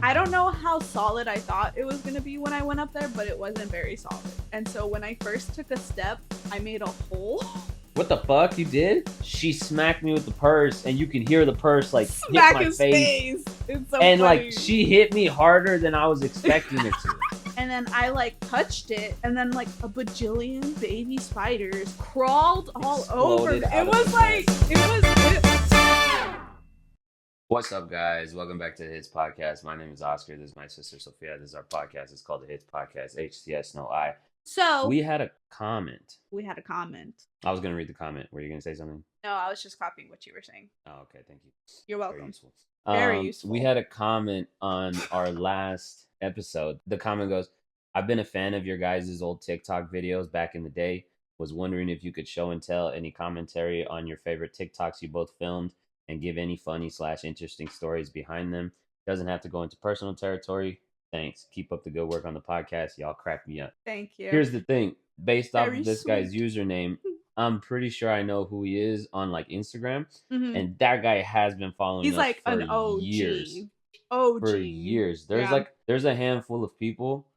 I don't know how solid I thought it was gonna be when I went up there, but it wasn't very solid. And so when I first took a step, I made a hole. What the fuck you did? She smacked me with the purse, and you can hear the purse like hit Smack my his face. It's so And funny. like she hit me harder than I was expecting it to. And then I like touched it, and then like a bajillion baby spiders crawled all over me. Exploded out It of was the like mess. it was. What's up, guys? Welcome back to the Hits Podcast. My name is Oscar. This is my sister Sophia. This is our podcast. It's called the Hits Podcast. HTS, no I. So We had a comment. I was gonna read the comment. Were you gonna say something? No, I was just copying what you were saying. Oh, okay. Thank you. You're Very welcome. useful. Very useful. We had a comment on our last episode. The comment goes, I've been a fan of your guys' old TikTok videos back in the day. Was wondering if you could show and tell any commentary on your favorite TikToks you both filmed and give any funny / interesting stories behind them. Doesn't have to go into personal territory. Thanks. Keep up the good work on the podcast. Y'all crack me up. Thank you. Here's the thing. Based off Very of this sweet. guy's username, I'm pretty sure I know who he is on like Instagram. Mhm. And that guy has been following He's us like for an OG. years. OG. For years. There's a handful of people,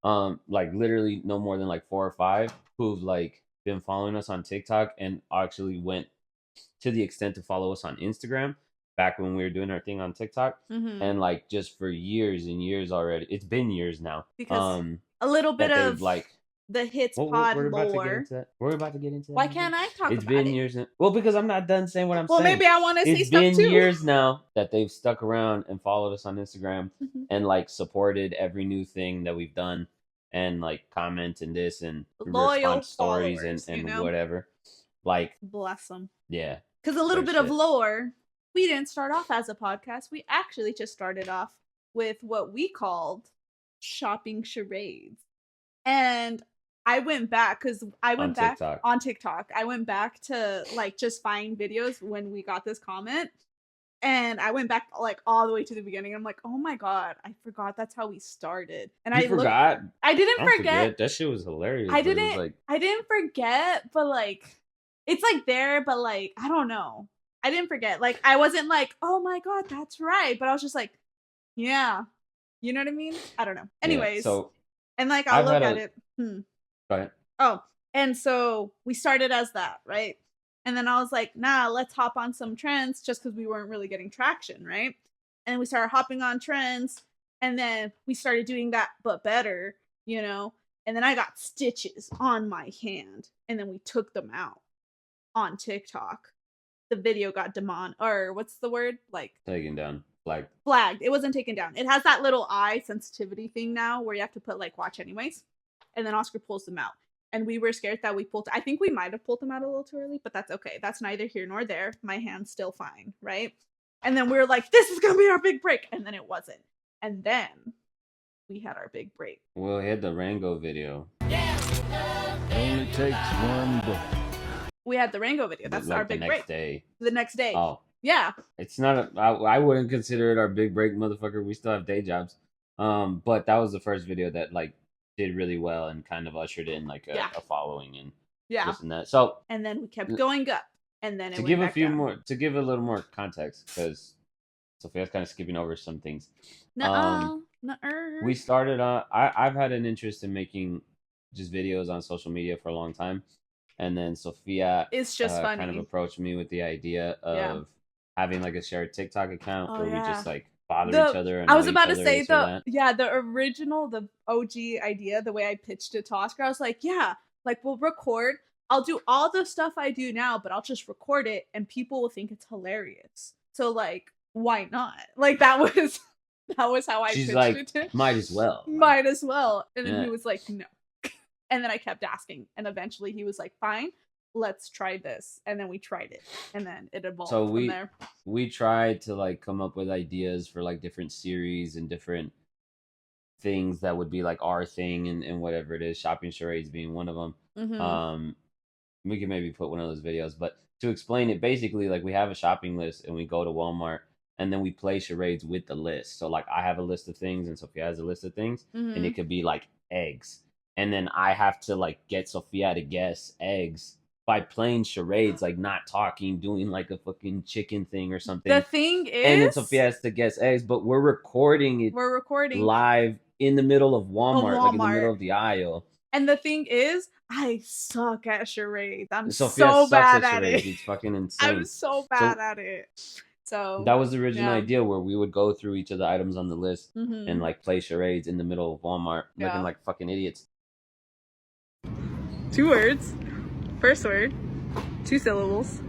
like literally no more than like 4 or 5 who've like been following us on TikTok and actually went to the extent to follow us on Instagram back when we were doing our thing on TikTok. Mhm. And like just for years and years already. It's been years now. Because a little bit that they've, of like the Hits we're Pod about to get lore. into that. We're about to get into that. Why can't I talk It's about been it? years. Well, because I'm not done saying what I'm Well, saying. maybe I want to say It's stuff been too. years now that they've stuck around and followed us on Instagram Mhm. and like supported every new thing that we've done and like comment and this and Loyal response stories followers, and you know? whatever. Like, Bless them. yeah. Because a little Great bit of shit. lore, we didn't start off as a podcast. We actually just started off with what we called shopping charades. And I went back because I went On back TikTok. on TikTok. I went back to like just find videos when we got this comment. And I went back like all the way to the beginning. I'm like, oh my god, I forgot that's how we started. And You forgot? I didn't I don't forget. That shit was hilarious. I but it was didn't like, I didn't forget, but like it's like there, but like I don't know. I didn't forget. Like I wasn't like, oh my god, that's right. But I was just like, yeah. You know what I mean? I don't know. Anyways, yeah, so and like I'll I've look had at it. Go ahead. Oh, and so we started as that, right? And then I was like, nah, let's hop on some trends just because we weren't really getting traction, right? And we started hopping on trends, and then we started doing that, but better, you know? And then I got stitches on my hand, and then we took them out on TikTok. The video got or what's the word? Like, Taken down. Like, flagged. It wasn't taken down. It has that little eye sensitivity thing now where you have to put like watch anyways. And then Oscar pulls them out. And we were scared that I think we might have pulled them out a little too early, but that's okay. That's neither here nor there. My hand's still fine, right? And then we were like, this is gonna be our big break. And then it wasn't. And then we had our big break. well, we had the Rango video. Only takes one book. We had the Rango video. That's like our big the break. next day. The next day. Oh. Yeah. It's not I wouldn't consider it our big break, motherfucker. We still have day jobs. But that was the first video that like did really well and kind of ushered in like a following and this and that. So and then we kept going up. And then to give a little more context, because Sophia's kind of skipping over some things. We started I've had an interest in making just videos on social media for a long time. And then Sophia it's just funny. kind of approached me with the idea of having like a shared TikTok account where we just like bother each other. And I was about to say the original, the OG idea, the way I pitched it to Oscar, I was like, yeah, like we'll record. I'll do all the stuff I do now, but I'll just record it and people will think it's hilarious. So like, why not? Like that was how I pitched it to him. Might as well. Might as well. And then he was like, no. And then I kept asking. And eventually he was like, fine, let's try this. And then we tried it. And then it evolved from there. We tried to like come up with ideas for like different series and different things that would be like our thing and whatever it is. Shopping charades being one of them. Mm-hmm. We can maybe put one of those videos. But to explain it, basically like we have a shopping list and we go to Walmart and then we play charades with the list. So like I have a list of things and Sophia has a list of things. Mm-hmm. And it could be like eggs. And then I have to like get Sophia to guess eggs by playing charades, like not talking, doing like a fucking chicken thing or something. The thing And then is, Sophia has to guess eggs, but we're recording it we're recording live in the middle of Walmart, like in the middle Walmart. of the aisle. And the thing is, I suck at charades. I'm Sophia so sucks bad at at charades. it. It's fucking insane. I'm so bad at it. So that was the original yeah. idea, where we would go through each of the items on the list Mhm. and like play charades in the middle of Walmart, Yeah. looking like fucking idiots. 2 words. First word, 2 syllables.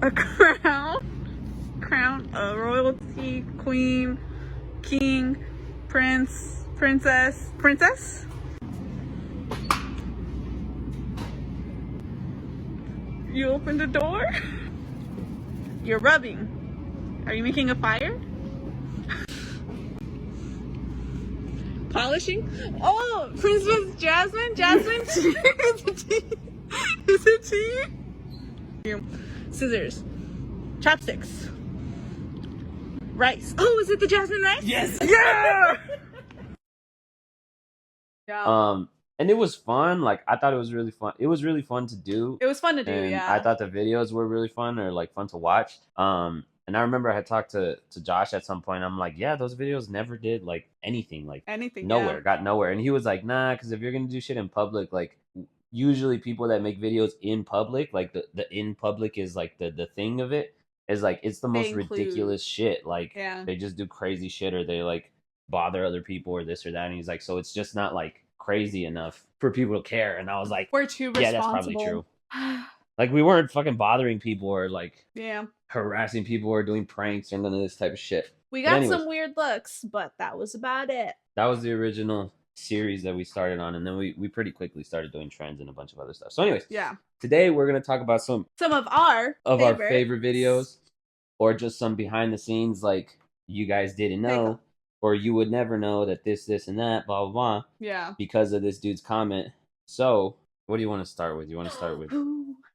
A crown, a royalty, queen, king, prince, princess. You opened the door. You're rubbing. Are you making a fire? Polishing? Oh, Princess Jasmine? Is it tea? Scissors. Chopsticks. Rice. Oh, is it the jasmine rice? Yes. Yeah! Yeah. And it was fun. Like, I thought it was really fun. It was really fun to do. It was fun to do, And yeah. I thought the videos were really fun, or like fun to watch. And I remember I had talked to Josh at some point. I'm like, yeah, those videos never did like anything, like nowhere, yeah. got nowhere. And he was like, nah, because if you're gonna do shit in public, like usually people that make videos in public, like the in public is like the thing of it, is like it's the most ridiculous shit. Like they just do crazy shit, or they like bother other people, or this or that. And he's like, so it's just not like crazy enough for people to care. And I was like, we're too responsible. Yeah, that's probably true. Like, we weren't fucking bothering people, or like harassing people, or doing pranks, or none of this type of shit. We got some weird looks, but that was about it. That was the original series that we started on, and then we pretty quickly started doing trends and a bunch of other stuff. So anyways, today we're gonna talk about some of our favorite videos, or just some behind the scenes, like you guys didn't know, or you would never know that this and that, blah blah blah. Yeah. Because of this dude's comment. So what do you want to start with? You want to start with?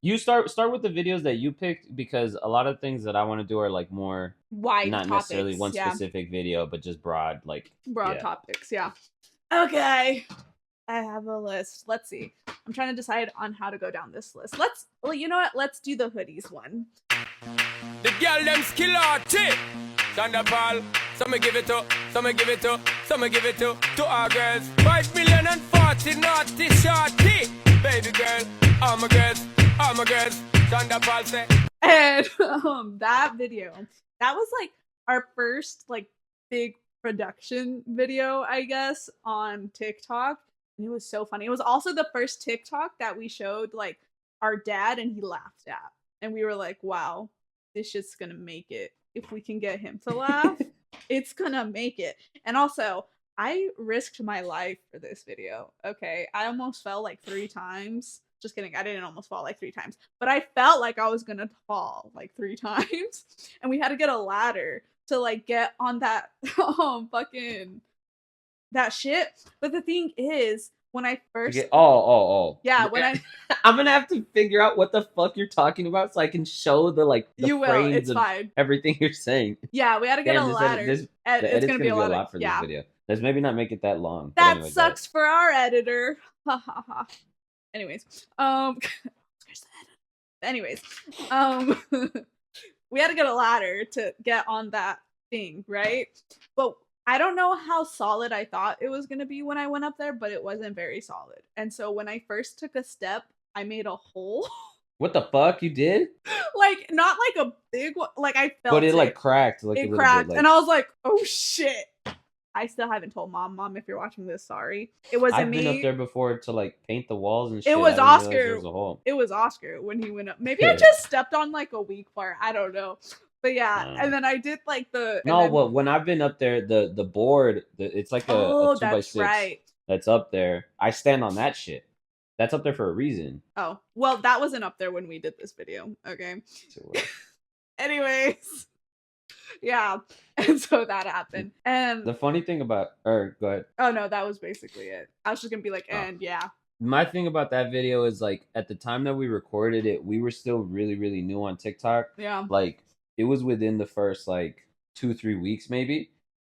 You start with the videos that you picked, because a lot of things that I want to do are like more wide, not topics, necessarily one specific video, but just broad, like broad topics. Yeah. Okay. I have a list. Let's see. I'm trying to decide on how to go down this list. Well, you know what? Let's do the hoodies one. The girl them skill arty. Thunderball. Some give it to, some give it to, some give it to our girls. 5 million and 40 naughty shorty. Baby girl, all my girls, Thunderball say. And that video, that was like our first like big production video, I guess, on TikTok. And it was so funny. It was also the first TikTok that we showed like our dad, and he laughed at. And we were like, wow, this shit's gonna make it. If we can get him to laugh, it's gonna make it. And also, I risked my life for this video. Okay, I almost fell like 3 times. Just kidding, I didn't almost fall like 3 times, but I felt like I was gonna fall like 3 times. And we had to get a ladder to like get on that fucking that shit. But the thing is, when I first yeah, when I I'm gonna have to figure out what the fuck you're talking about, so I can show the like the you will. frames it's of fine. Everything you're saying. Yeah, we had to get a ladder. It's gonna be a lot for this video. Let's maybe not make it that long. That anyway, sucks for our editor. Anyways, anyways, we had to get a ladder to get on that thing, right? But I don't know how solid I thought it was gonna be when I went up there, but it wasn't very solid. And so when I first took a step, I made a hole. What the fuck you did? Like, not like a big one. Like, I felt but it like cracked. Like it cracked, and I was like, "Oh shit!" I still haven't told mom. Mom, if you're watching this, sorry. It wasn't me. I've been up there before to like paint the walls and shit. It was Oscar. There was a hole. It was Oscar when he went up. Maybe I just stepped on like a weak part. I don't know. But yeah, and then I did like the. Well, when I've been up there, the board, it's like a 2x6 right. That's up there. I stand on that shit. That's up there for a reason. Oh, well, that wasn't up there when we did this video. Okay. Anyways. Yeah. And so that happened. And the funny thing about, go ahead. Oh no, that was basically it. I was just gonna be like, and yeah. My thing about that video is like, at the time that we recorded it, we were still really, really new on TikTok. Yeah. Like, it was within the first like 2-3 weeks maybe.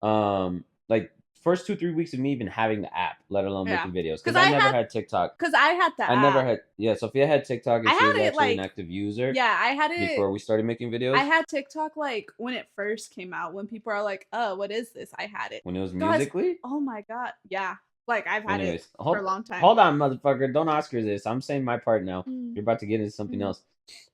Like first 2-3 weeks of me even having the app, let alone Yeah. making videos. 'Cause Because I I never had- had TikTok. Because I had that I never app. had. Yeah, Sophia had TikTok, and I she was had it, actually an like- active user. Yeah, I had it Before we started making videos. I had TikTok like when it first came out. When people are like, "Oh, what is this?" I had it. When it was Guys, Musically. Oh my god, yeah. Like I've had Anyways, it for a long time. hold on, motherfucker. Don't Oscar this. I'm saying my part now. Mm. You're about to get into something Mm. else.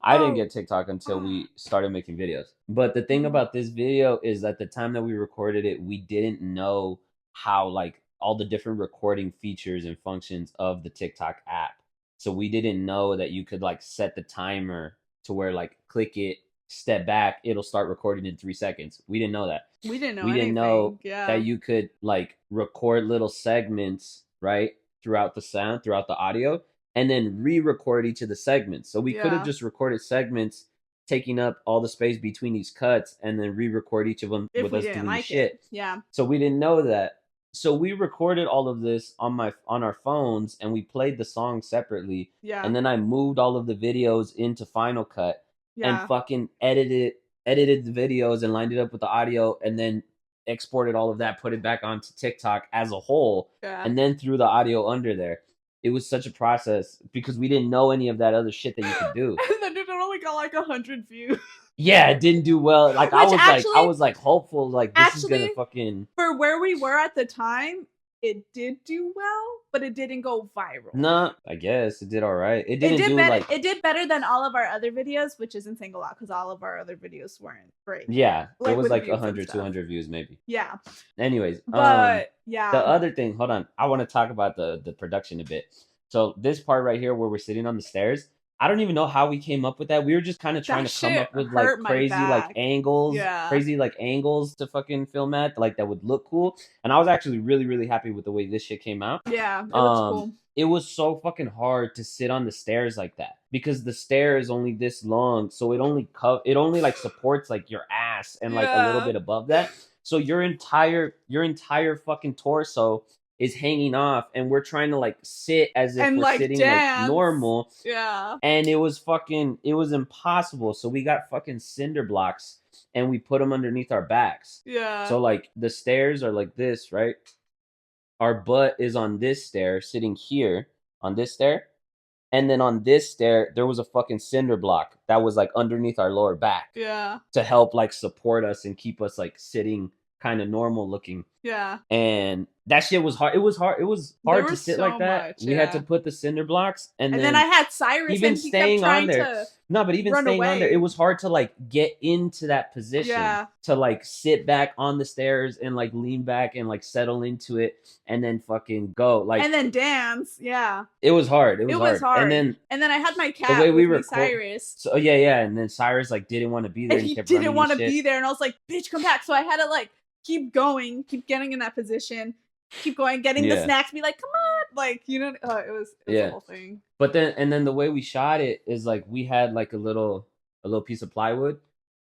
I didn't Oh. get TikTok until we started making videos. But the thing Mhm. about this video is at the time that we recorded it, we didn't know how like all the different recording features and functions of the TikTok app. So we didn't know that you could like set the timer to where like click it, step back, it'll start recording in 3 seconds. We didn't know that. We didn't know We anything. didn't know yeah. that you could like record little segments, right, throughout the sound, throughout the audio, and then re-record each of the segments. So we could have Yeah. just recorded segments, taking up all the space between these cuts, and then re-record each of them if with we us didn't doing like shit. it. Yeah. So we didn't know that. So we recorded all of this on our phones, and we played the song separately. Yeah. And then I moved all of the videos into Final Cut yeah. and fucking edited the videos and lined it up with the audio, and then exported all of that, put it back onto TikTok as a whole, yeah. and then threw the audio under there. It was such a process because we didn't know any of that other shit that you could do. And then it only got like 100 views. Yeah, it didn't do well. Like I Which was like hopeful, like this is gonna actually, fucking. For where we were at the time, it did do well, but it didn't go viral. Nah, I guess it did all right. It didn't do better, like. It did better than all of our other videos, which isn't saying a lot because all of our other videos weren't great. Yeah, Like, it was with like views and 100, stuff. 200 views maybe. Yeah. Anyways, But yeah. the other thing, hold on, I want to talk about the production a bit. So this part right here where we're sitting on the stairs, I don't even know how we came up with that. We were just kind of trying to come shit up with like hurt my crazy like back. angles, Yeah. crazy like angles to fucking film at, like that would look cool. And I was actually really, really happy with the way this shit came out. Yeah, it looks cool. It was so fucking hard to sit on the stairs like that because the stair is only this long, so it only like supports like your ass and like a little bit above that. So your entire fucking torso is hanging off, and we're trying to like sit as if And, we're like, sitting dance. like normal. Yeah. And it was impossible. So we got fucking cinder blocks and we put them underneath our backs. Yeah. So like the stairs are like this, right? Our butt is on this stair, sitting here on this stair. And then on this stair, there was a fucking cinder block that was like underneath our lower back. Yeah. To help like support us and keep us like sitting kind of normal looking. Yeah. And that shit was hard. It was hard to sit like that. We had to put the cinder blocks, and then I had Cyrus, even and he staying kept trying on there. to No, but even run staying on there, away. it was hard to like get into that position. Yeah. To like sit back on the stairs and like lean back and like settle into it, and then fucking go like. And then dance. Yeah. It was hard. It was hard. And then I had my cat the way we with me, record- Cyrus. So yeah, and then Cyrus like didn't want to be there. And he kept didn't running want to his shit. be there, and I was like, "Bitch, come back!" So I had to like keep going, keep getting in that position, keep going, getting the Yeah. snacks, be like, "Come on!" Like it was Yeah. the whole thing. But then the way we shot it is like we had like a little piece of plywood,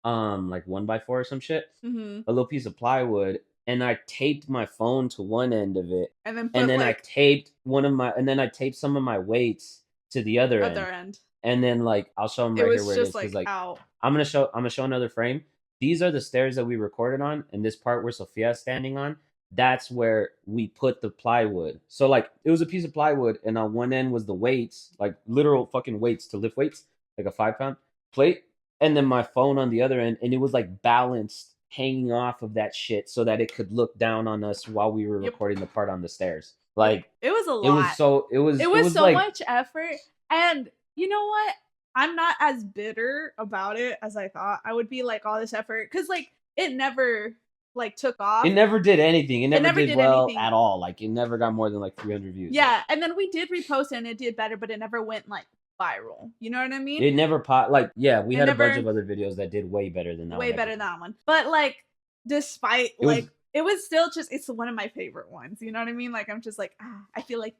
like 1x4 or some shit, Mm-hmm. a little piece of plywood, and I taped my phone to one end of it, And then I taped I taped some of my weights to the other end, and then like I'll show them It right was here where it is just because like like out. I'm gonna show another frame. These are the stairs that we recorded on, and this part where Sophia's standing on, that's where we put the plywood. So like it was a piece of plywood, and on one end was the weights, like literal fucking weights to lift weights, like a 5-pound plate, and then my phone on the other end, and it was like balanced, hanging off of that shit, so that it could look down on us while we were Yep. recording the part on the stairs. Like It was a lot. it was so like, much effort. And you know what? I'm not as bitter about it as I thought I would be. Like all this effort, because like it never like took off. it never did anything. It never did well anything. at all. Like it never got more than like 300 views. Yeah, and then we did repost it and it did better, but it never went like viral. You know what I mean? It never like yeah, we It had a bunch never- of other videos that did way better than that. Way one, better than that one. But like, despite It was- like, it was still just it's one of my favorite ones. You know what I mean? Like I'm just like I feel like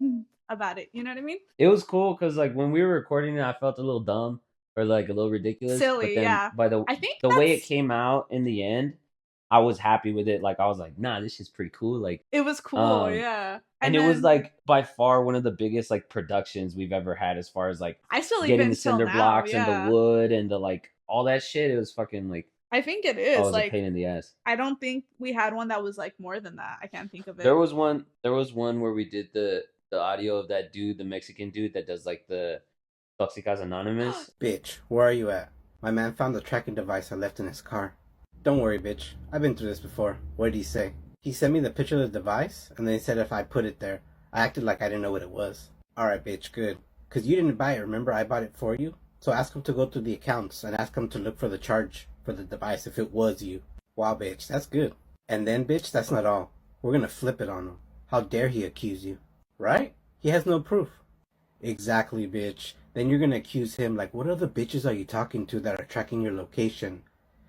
about it. You know what I mean? It was cool because like when we were recording it, I felt a little dumb or like a little ridiculous. Silly, but then yeah. By I think the way it that's- came out in the end, I was happy with it. Like I was like, nah, this is pretty cool. Like It was cool, yeah. and it was then- like by far one of the biggest like productions we've ever had as far as like I still getting even the till cinder now, blocks yeah. and the wood and the like all that shit. It was fucking like I think it Oh, it is. was a Like, pain in the ass. I don't think we had one that was like more than that. I can't think of it. There was one. There was one where we did the audio of that dude, the Mexican dude that does like the Toxicas Anonymous. Bitch, where are you at? My man found the tracking device I left in his car. Don't worry, bitch. I've been through this before. What did he say? He sent me the picture of the device, and then he said if I put it there, I acted like I didn't know what it was. Alright, bitch, good. Cause you didn't buy it, remember? I bought it for you. So ask him to go through the accounts and ask him to look for the charge for the device if it was you. Wow, bitch, that's good. And then, bitch, that's not all. We're gonna flip it on him. How dare he accuse you? Right? He has no proof. Exactly, bitch. Then you're gonna accuse him like, what other bitches are you talking to that are tracking your location?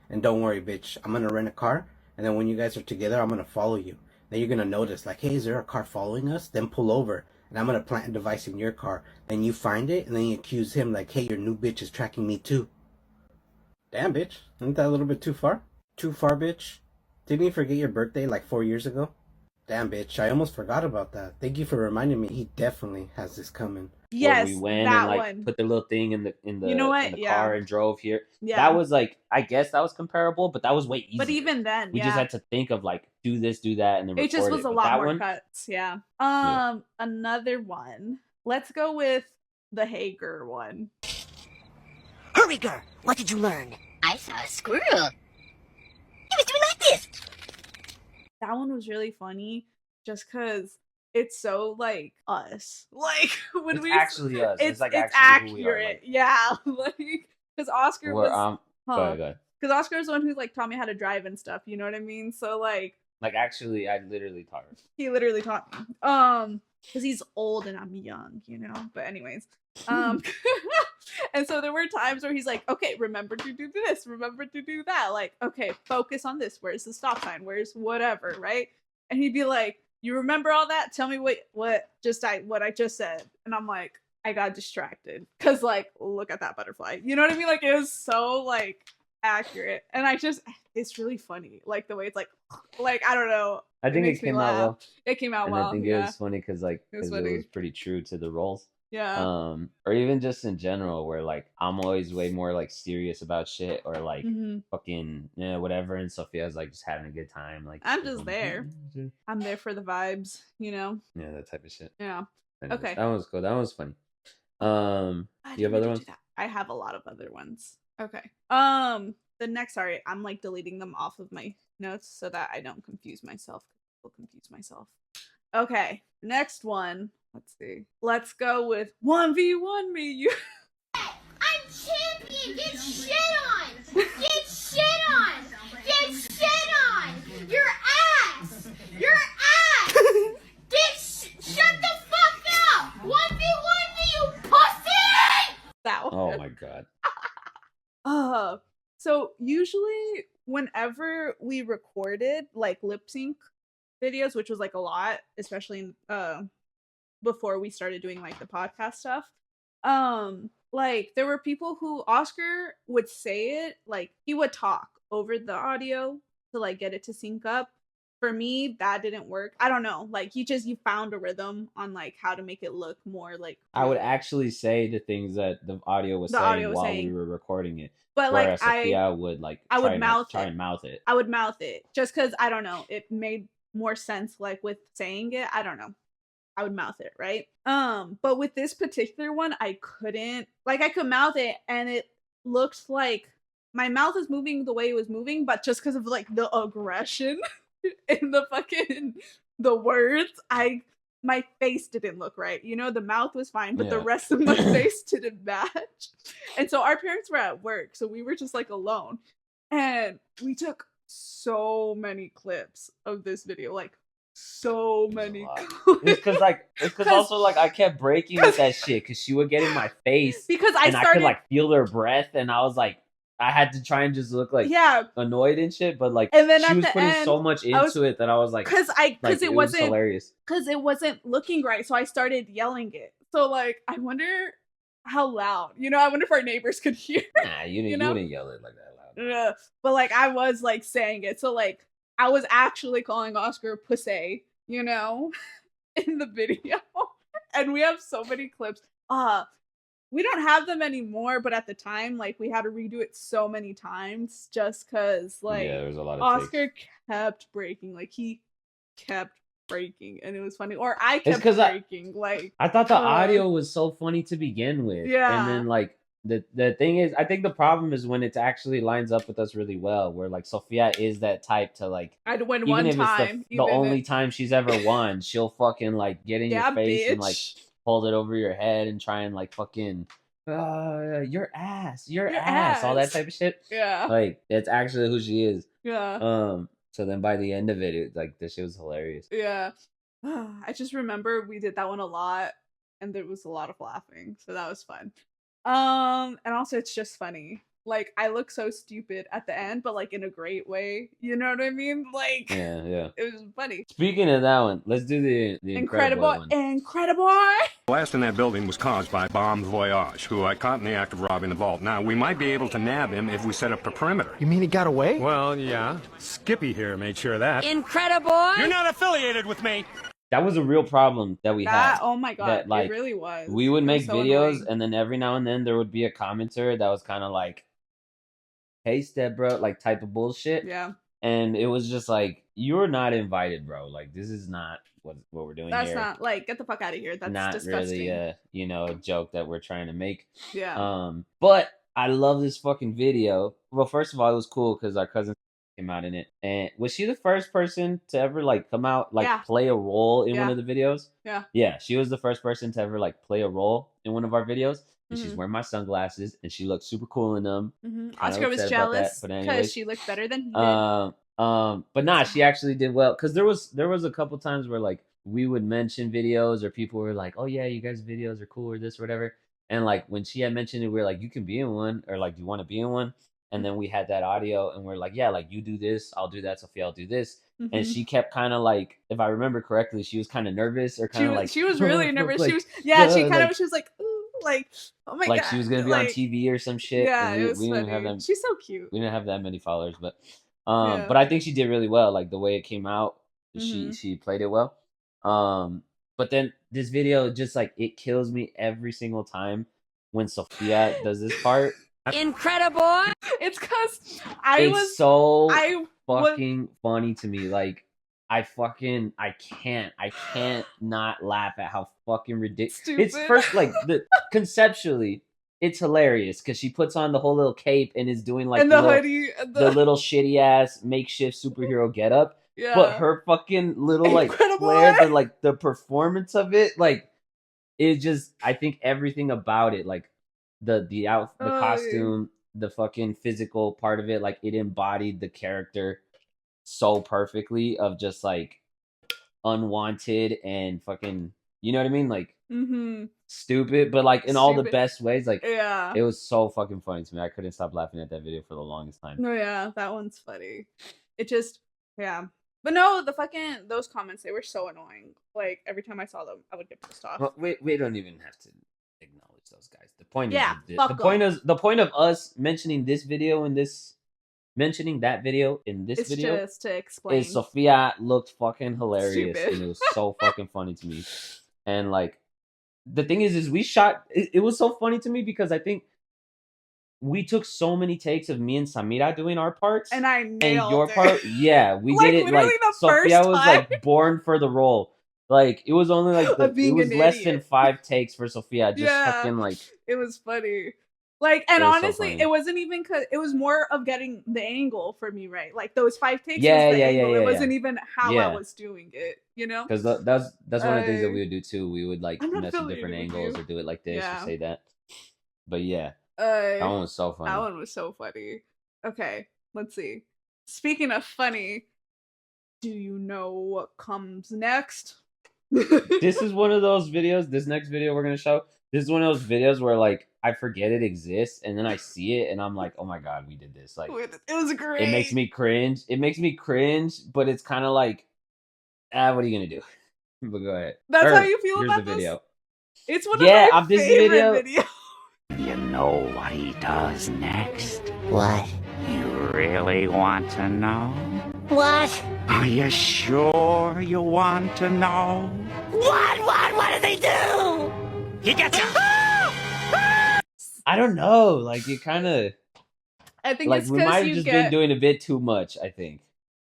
And don't worry, bitch. I'm gonna rent a car, and then when you guys are together, I'm gonna follow you. Then you're gonna notice, like, hey, is there a car following us? Then pull over, and I'm gonna plant a device in your car. Then you find it, and then you accuse him, like, hey, your new bitch is tracking me too. Damn, bitch. Isn't that a little bit too far? Too far, bitch? Didn't you forget your birthday like 4 years ago? Damn, bitch. I almost forgot about that. Thank you for reminding me. He definitely has this coming. Yes, where we went that and like one. put the little thing in the You know what? in the Yeah. car and drove here. Yeah. That was like, I guess that was comparable, but that was way easier. But even then, we yeah. just had to think of like do this, do that, and then It just record was a But lot that more one, cuts. Yeah. Another one. Let's go with the Hager one. Hurriger, what did you learn? I saw a squirrel. He was doing like this. That one was really funny just because it's so like us. Like when it's we actually us. It's like it's actually who we are. accurate. Like, Yeah. Like because Oscar we're, was go ahead. Because Oscar was the one who like taught me how to drive and stuff, you know what I mean? So like actually I literally taught her. he literally taught me. Because he's old and I'm young, you know. But anyways, and so there were times where he's like, "Okay, remember to do this. Remember to do that. Like, okay, focus on this. Where's the stop sign? Where's whatever, right?" And he'd be like, "You remember all that? Tell me what I just said." And I'm like, I got distracted because like, look at that butterfly. You know what I mean? Like it was so like accurate, and it's really funny, like the way it's like I don't know. I think it makes me came out laugh. well. It came out And well. I think it was funny because like It was it funny. was pretty true to the roles. Yeah. Or even just in general, where like I'm always way more like serious about shit or like fucking whatever, and Sophia's like just having a good time. Like I'm just there. I'm there for the vibes, you know. Yeah, that type of shit. Yeah. Anyways, Okay. that was cool. That was funny. I Do you have other ones? I have a lot of other ones. Okay. The next, sorry, I'm like deleting them off of my notes so that I don't confuse myself. Will confuse myself. Okay, next one. Let's see. Let's go with 1v1 me. You. I'm champion. Get shit on. Get shit on. Get shit on. Your ass. Your ass. Shut the fuck up. 1v1 me, you pussy. That one. Oh my god. So usually whenever we recorded like lip sync videos, which was like a lot, especially before we started doing like the podcast stuff, like there were people who Oscar would say it, like he would talk over the audio to like get it to sync up. For me, that didn't work. I don't know. Like you found a rhythm on like how to make it look more like I would actually say the things that the audio was saying while we were recording it. But whereas like Sophia would like I would try and mouth it. I would mouth it just because I don't know. It made more sense like with saying it. I don't know. I would mouth it, right? But with this particular one, I couldn't. Like I could mouth it and it looked like my mouth was moving the way it was moving, but just because of like the aggression in the words, my face didn't look right. You know, the mouth was fine, but the rest of my face didn't match. And so our parents were at work, so we were just like alone. And we took so many clips of this video, like so many clips. It's because also like I kept breaking with that shit because she would get in my face because I could like feel her breath, and I was like, I had to try and just look like annoyed and shit, but like and then she was putting so much into it that I was like, because it wasn't hilarious because it wasn't looking right, so I started yelling it. So like I wonder how loud, you know, I wonder if our neighbors could hear. Nah, you wouldn't yell it like that loud. Yeah, but like I was like saying it, so like I was actually calling Oscar pussy, you know, in the video. And we have so many clips. we don't have them anymore, but at the time, like, we had to redo it so many times just because, like, Yeah, there was a lot of Oscar takes. kept breaking. Like, he kept breaking, and it was funny. Or I It's kept 'cause breaking. Like, I thought the audio was so funny to begin with. Yeah. And then like the thing is, I think the problem is when it actually lines up with us really well, where like Sophia is that type to like I'd win even one if time. it's the only time she's ever won, she'll fucking like get in Yeah, your face and like bitch. hold it over your head and try and like fucking your ass, Your all that ass. type of shit. Yeah. Like it's actually who she is. Yeah. So then by the end of it, like this shit was hilarious. Yeah. I just remember we did that one a lot, and there was a lot of laughing, so that was fun. And also it's just funny. Like, I look so stupid at the end, but like in a great way. You know what I mean? Like, Yeah. it was funny. Speaking of that one, let's do the Incredible one. Incredible. Blast in that building was caused by Bomb Voyage, who I caught in the act of robbing the vault. Now, we might be able to nab him if we set up a perimeter. You mean he got away? Well, yeah. Skippy here made sure of that. Incredible! You're not affiliated with me! That was a real problem that we had. Oh my god, that, like, it really was. We would It make was so videos, annoying. and then every now and then there would be a commenter that was kind of like, "Hey, step bro," like type of bullshit. Yeah. And it was just like, you're not invited, bro. Like this is not what we're doing That's here. not, like, get the fuck out of here. That's not disgusting. really a joke that we're trying to make. Yeah. But I love this fucking video. Well, first of all, it was cool because our cousin came out in it. And was she the first person to ever like come out, like Yeah. play a role in one Yeah. of the videos? Yeah. Yeah, she was the first person to ever like play a role in one of our videos. And she's Mhm. wearing my sunglasses and she looked super cool in them. Mhm. Kinda Oscar was upset about that, jealous but because anyways. she looked better than he did. But nah, she actually did well because there was a couple times where like we would mention videos or people were like, "Oh yeah, you guys' videos are cool" or this or whatever. And like when she had mentioned it, we were like, "You can be in one," or like, "Do you want to be in one?" And then we had that audio, and we're like, "Yeah, like you do this, I'll do that, Sophia, I'll do this." And Mhm. she kept kind of like, if I remember correctly, she was kind of nervous or She kind of was, like she was really nervous. like, she was, yeah, she kind like, of, she was like, ooh, like, oh my like god, she was gonna be on like, TV or some shit. Yeah, and it was we didn't funny. have them. She's so cute. We didn't have that many followers, but Yeah. but I think she did really well. Like the way it came out, Mhm. she played it well. But then this video just like it kills me every single time when Sophia does this part. Incredible! It's because It's I was fucking funny to me. Like I can't not laugh at how fucking ridiculous. It's Stupid. first like conceptually, it's hilarious because she puts on the whole little cape and is doing like and the little, hoodie, and the little shitty ass makeshift superhero getup. yeah. But her fucking little like Incredible. flair, the performance of it, like it just I think everything about it, like the Oh, yeah. costume, the fucking physical part of it, like it embodied the character so perfectly of just like unwanted and fucking, you know what I mean? Like Mm-hmm. stupid, but like in all the Stupid. best ways. Like Yeah. it was so fucking funny to me. I couldn't stop laughing at that video for the longest time. No, yeah, that one's funny. It just, yeah. But no, those comments, they were so annoying. Like, every time I saw them, I would get pissed off. Well, we don't even have to acknowledge those guys. The point Yeah, is fuck 'em. the point of us mentioning this video and mentioning that video in this It's video just to explain. is Sophia looked fucking hilarious Stupid. and it was so fucking funny to me. And like the thing is we shot it was so funny to me because I think we took so many takes of me and Samira doing our parts. and I And nailed your it. part, yeah, we Like, did it literally like the Sophia first was time. like born for the role. Like it was only like Of being it was an less idiot. than 5 takes for Sophia. Just Yeah. fucking like It was funny. Like, and It was so honestly, funny. it wasn't even because it was more of getting the angle for me right. Like those 5 takes Yeah, was the yeah, angle. yeah, It yeah, wasn't even how Yeah. I was doing it. You know? because that's one of the things that I- we would do too. We would like I'm not mess with different affiliated with angles you. or do it like this Yeah. or say that. But yeah, that one That was so funny. one was so funny. Okay, let's see. Speaking of funny, do you know what comes next? This is one of those videos. This next video we're gonna show. This is one of those videos where like I forget it exists and then I see it and I'm like, oh my god, we did this. Like It was great. it makes me cringe. It makes me cringe, but it's kind of like, what are you gonna do? But go ahead. That's Or, how you feel here's about the this? video. It's one Yeah, of my of this favorite video- videos. You know what he does next? What? You really want to know? What? Are you sure you want to know? What? What did they do? He gets you! I don't know. Like it kind of I think like it's we might because have you just get. been doing a bit too much. I think,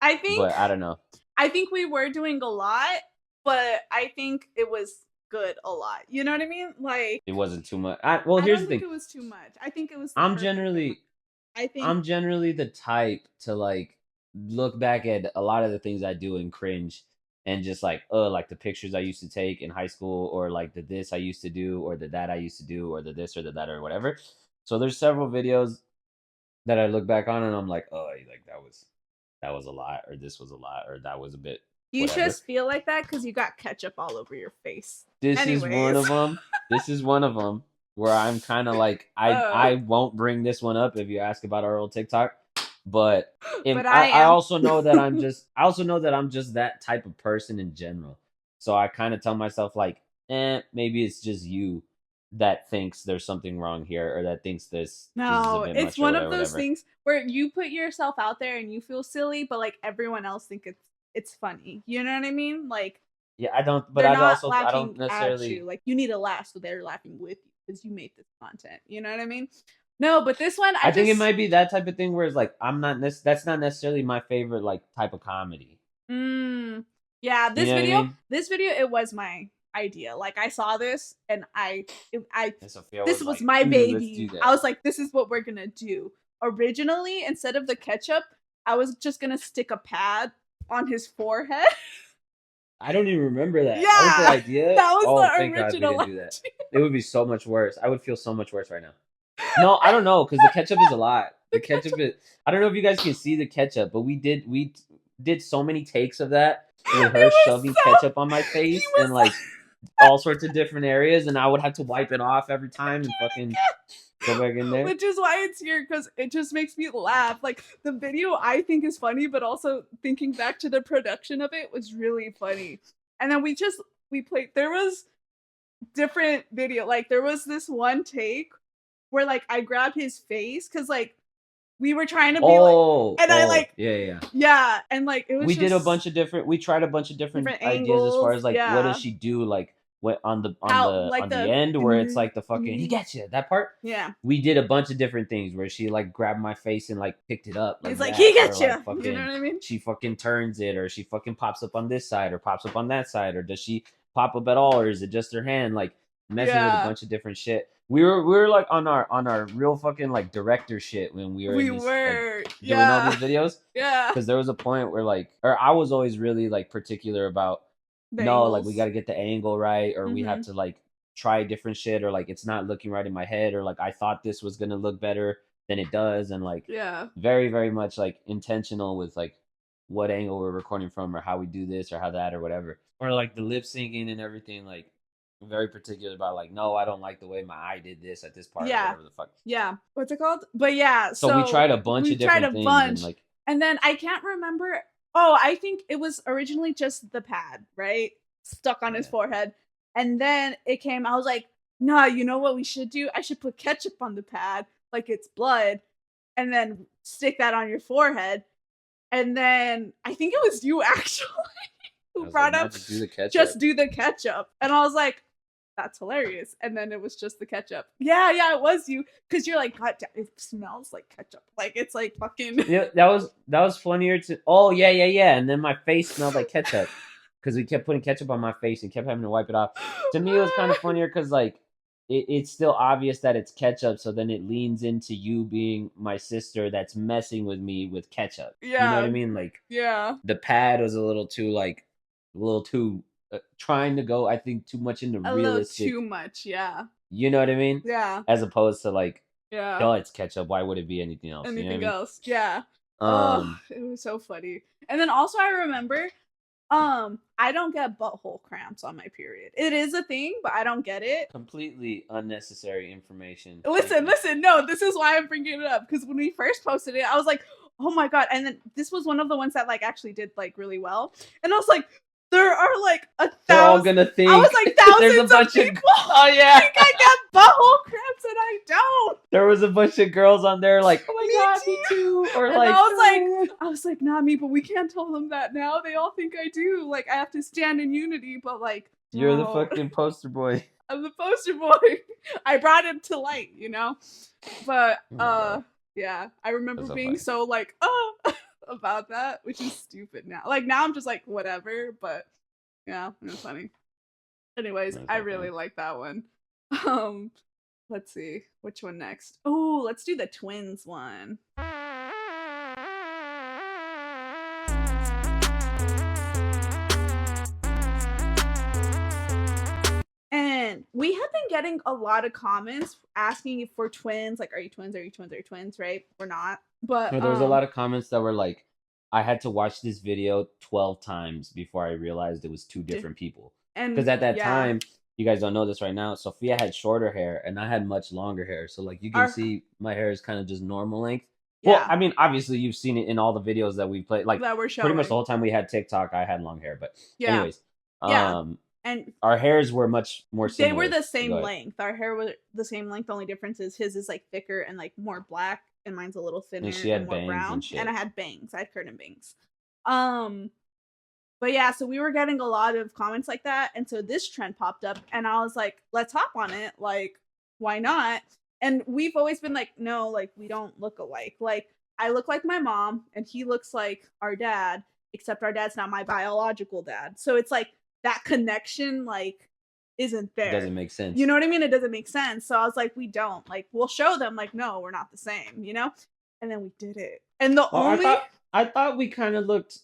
I think. but I don't know. I think we were doing a lot, but I think it was good a lot. You know what I mean? Like It wasn't too much. Well, I here's don't the think thing. it was too much. I think it was the I'm perfect amount. generally I think I'm generally the type to like look back at a lot of the things I do and cringe and just like the pictures I used to take in high school or like the this I used to do or the that I used to do or the this or the that or whatever. So there's several videos that I look back on and I'm like, oh, like that was a lot or this was a lot or that was a bit you whatever. just feel like that because you got ketchup all over your face. This is one of Anyways. them. This is one of them where I'm kind of like I won't bring this one up if you ask about our old TikTok, but But I I am. also know that I'm just that type of person in general. So I kind of tell myself like, maybe it's just you that thinks there's something wrong here or that thinks this is a No, bit it's much or one whatever, of those whatever. things where you put yourself out there and you feel silly, but like everyone else think it's funny. You know what I mean? Like Yeah, I don't, but they're I not also I laughing don't at necessarily. you. Like you need to laugh, so they're laughing with you because you made this content. You know what I mean? No, but this one I think it might be that type of thing where it's like I'm not. That's not necessarily my favorite like type of comedy. Yeah, You know what I mean? this video, it was my idea. Like I saw this and I And Sophia this was was like, my "Ooh, let's do baby. that." I was like, this is what we're gonna do. Originally, instead of the ketchup, I was just gonna stick a pad on his forehead. I don't even remember that. That was the Yeah, idea. that was Oh, the thank God we original didn't do that. idea. It would be so much worse. I would feel so much worse right now. No, I don't know because the ketchup is a lot. The ketchup is. I don't know if you guys can see the ketchup, but we did so many takes of that with her shoving ketchup on my face and like all sorts of different areas, and I would have to wipe it off every time and fucking go back in there. Which is why it's here, because it just makes me laugh. Like the video I think is funny, but also thinking back to the production of it was really funny. And then we played, there was different video. Like there was this one take where like I grabbed his face because like we were trying to be I like yeah. And like it was We tried a bunch of different ideas as far as like what does she do like what on the end where it's like the fucking he gets you that part. Yeah, we did a bunch of different things where she like grabbed my face and like picked it up. He's like he gets you. Like, fucking, you know what I mean? She fucking turns it, or she fucking pops up on this side, or pops up on that side, or does she pop up at all, or is it just her hand? Like messing with a bunch of different shit. We were like on our real fucking like director shit when we were like, doing all these videos. Yeah, because there was a point where like, or I was always really like particular about like we got to get the angle right, or we have to like try different shit, or like it's not looking right in my head, or like I thought this was gonna look better than it does, and like very very much like intentional with like what angle we're recording from, or how we do this, or how that, or whatever, or like the lip syncing and everything. Like very particular about like, no, I don't like the way my eye did this at this part, or whatever the fuck. Yeah, what's it called? But yeah, so we tried a bunch of different things, and like, and then I can't remember. Oh, I think it was originally just the pad, right? Stuck on his forehead. And then it came, I was like, nah, you know what we should do? I should put ketchup on the pad, like it's blood, and then stick that on your forehead. And then I think it was you actually who brought up just do the ketchup. And I was like, that's hilarious. And then it was just the ketchup. Yeah, it was you. Because you're like, God damn, it smells like ketchup. Like it's like fucking. Yeah, that was funnier to. Oh yeah. And then my face smelled like ketchup because we kept putting ketchup on my face and kept having to wipe it off. To me, it was kind of funnier because like it's still obvious that it's ketchup. So then it leans into you being my sister that's messing with me with ketchup. Yeah, you know what I mean? Like the pad was a little too. Trying to go, I think, too much into realistic. Too much, yeah. You know what I mean? Yeah. As opposed to like, oh, it's ketchup. Why would it be anything else? Anything else? Yeah. It was so funny. And then also I remember, I don't get butthole cramps on my period. It is a thing, but I don't get it. Completely unnecessary information. Listen. No, this is why I'm bringing it up, because when we first posted it, I was like, oh my God. And then this was one of the ones that like actually did like really well. And I was like, there are like 1,000. They're all gonna think. I was like, thousands there's a bunch of people. Oh yeah. think I get butthole cramps and I don't. There was a bunch of girls on there like, oh my God, me too. Or and like, I was like, nah, me, but we can't tell them that now. They all think I do. Like I have to stand in unity, but like You're the No. fucking poster boy. I'm the poster boy. I brought him to light, you know? But Oh my God. yeah, I remember That's so being funny. so like, about that, which is stupid now. Like now I'm just like whatever, but yeah, it was funny. Anyways, That's I so really funny. like that one. Let's see which one next. Oh, let's do the twins one. And we have been getting a lot of comments asking if we're twins. Like, are you twins? Are you twins? Are you twins? Right? We're not. But There was a lot of comments that were like, I had to watch this video 12 times before I realized it was two different people. and Because at that yeah, time, you guys don't know this right now, Sophia had shorter hair and I had much longer hair. So like you can Our- see my hair is kind of just normal length. yeah, Well, I mean, obviously you've seen it in all the videos that we played. Like that we're showing. pretty much the whole time we had TikTok, I had long hair. But Yeah. anyways, Yeah. And our hairs were much more similar. they were the same Go ahead. length. Our hair was the same length. The only difference is his is like thicker and like more black, and mine's a little thinner And she had and more bangs brown. and shit. And I had bangs. I had curtain bangs. But yeah, so we were getting a lot of comments like that, and so this trend popped up, and I was like, let's hop on it. Like, why not? And we've always been like, no, like we don't look alike. Like I look like my mom, and he looks like our dad, except our dad's not my biological dad. So it's like that connection, like, isn't there. It doesn't make sense. You know what I mean? It doesn't make sense. So I was like, we don't. Like, we'll show them, like, no, we're not the same, you know? And then we did it. And the Well, only I thought we kind of looked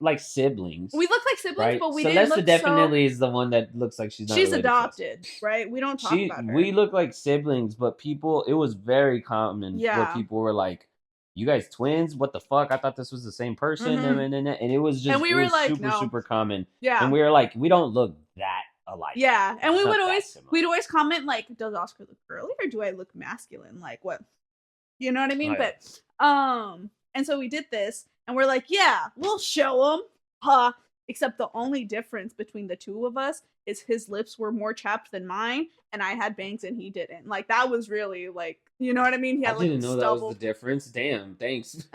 like siblings. we look like siblings, right? but we Celeste didn't look definitely is the one that looks like she's not she's related to us. adopted, right? We don't talk about her. We look like siblings, but people, it was very common where Yeah. people were like, "You guys twins? What the fuck? I thought this was the same person." Mhm. And it was just And we it were was like, super no. super common. Yeah. And we were like, we don't look that alike. Yeah. And we It's not would that always similar. we'd always comment like, does Oscar look girly or do I look masculine? Like what? You know what I mean? Oh, yeah. But and so we did this and we're like, yeah, we'll show them. Huh. Except the only difference between the two of us is his lips were more chapped than mine, and I had bangs and he didn't. Like that was really like, you know what I mean? He I had like didn't know that stubble. was the difference. Damn, thanks.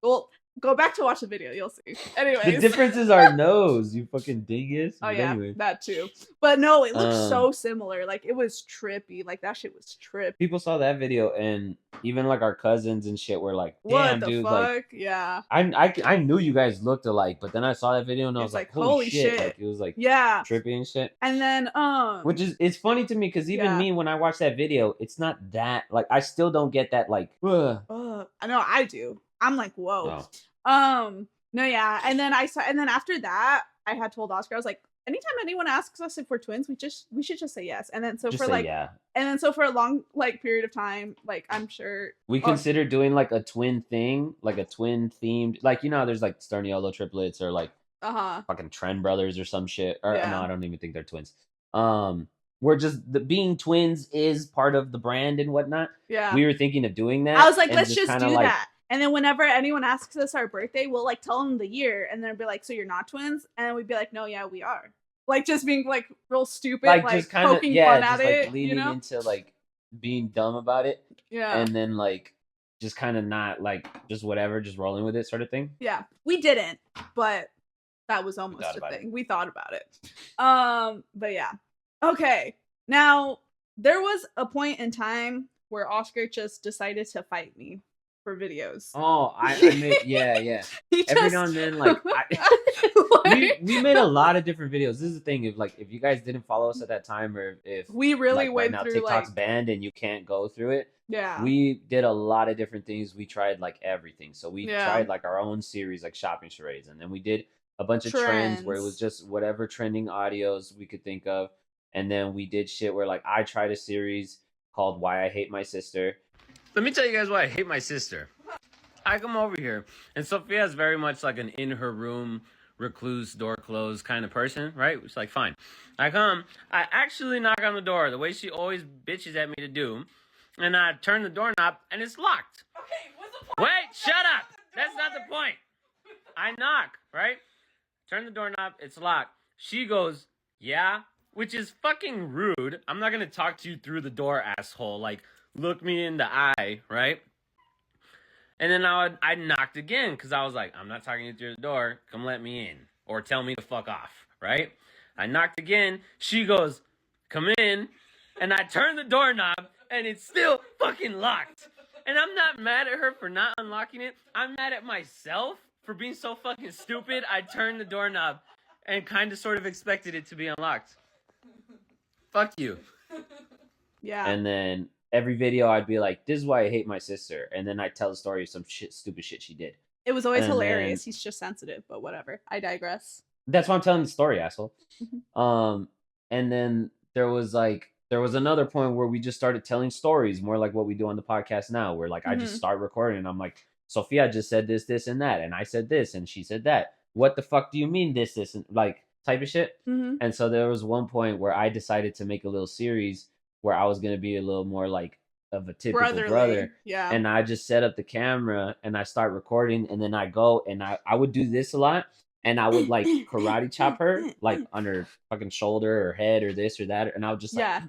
Well, go back to watch the video, you'll see. Anyways, The difference is our nose, you fucking dingus. Oh But yeah, anyway. that too. But no, it looked so similar. Like it was trippy. Like that shit was trippy. People saw that video and even like our cousins and shit were like, What damn, the dude, fuck? like Yeah. I knew you guys looked alike, but then I saw that video and I It was was like, like, holy holy shit. shit. Like it was like Yeah. trippy and shit. And then Which is it's funny to me because even Yeah. me when I watch that video, it's not that like I still don't get that like I know I do. I'm like, whoa. Oh. No, yeah. And then after that, I had told Oscar, I was like, anytime anyone asks us if we're twins, we should just say yes. And then so Just for say like yeah. and then so for a long like period of time, like I'm sure We consider doing like a twin thing, like a twin themed, like you know how there's like Sterniolo triplets or like fucking Trend Brothers or some shit. Or Yeah. no, I don't even think they're twins. We're just being twins is part of the brand and whatnot. Yeah. We were thinking of doing that. I was like, and let's just kinda do like, that. And then whenever anyone asks us our birthday, we'll like tell them the year, and then it'll be like, "So you're not twins?" And then we'd be like, "No, yeah, we are." Like just being like real stupid, like just kind of poking fun at just it, like leaning you know? into like being dumb about it. Yeah. And then like just kind of not like just whatever, just rolling with it sort of thing. Yeah, we didn't, but that was almost thought a about thing. We thought about it. But yeah. Okay. Now there was a point in time where Oscar just decided to fight me for videos. Oh, I made yeah. He Every just- now and then, like we made a lot of different videos. This is the thing, if you guys didn't follow us at that time, or if We really like, went right now through TikTok's like banned and you can't go through it. yeah. We did a lot of different things. We tried like everything. So we Yeah. tried like our own series, like shopping charades, and then we did a bunch of trends where it was just whatever trending audios we could think of, and then we did shit where like I tried a series called "Why I Hate My Sister." Let me tell you guys why I hate my sister. I come over here, and Sophia is very much like an in her room, recluse, door closed kind of person, right? It's like, fine. I come, I actually knock on the door the way she always bitches at me to do, and I turn the doorknob, and it's locked. Okay, what's the point? Wait, shut up! That's not the point. I knock, right? Turn the doorknob, it's locked. She goes, yeah, which is fucking rude. I'm not gonna talk to you through the door, asshole. Like, look me in the eye, right? And then I knocked again because I was like, I'm not talking to you through the door. Come let me in. Or tell me to fuck off, right? I knocked again. She goes, come in. And I turn the doorknob, and it's still fucking locked. And I'm not mad at her for not unlocking it. I'm mad at myself for being so fucking stupid. I turned the doorknob and kind of sort of expected it to be unlocked. Fuck you. Yeah. And then every video I'd be like, this is why I hate my sister. And then I'd tell the story of some stupid shit she did. It was always And hilarious. then- He's just sensitive, but whatever. I digress. That's why I'm telling the story, asshole. Mhm. And then there was another point where we just started telling stories, more like what we do on the podcast now, where like I just Mhm. start recording and I'm like, Sophia just said this, this, and that, and I said this, and she said that. What the fuck do you mean this, and like type of shit? Mhm. And so there was one point where I decided to make a little series where I was gonna be a little more like of a typical Brotherly. brother. Yeah. And I just set up the camera and I start recording, and then I go and I would do this a lot, and I would like karate chop her like on her fucking shoulder or head or this or that, and I would just like, Yeah.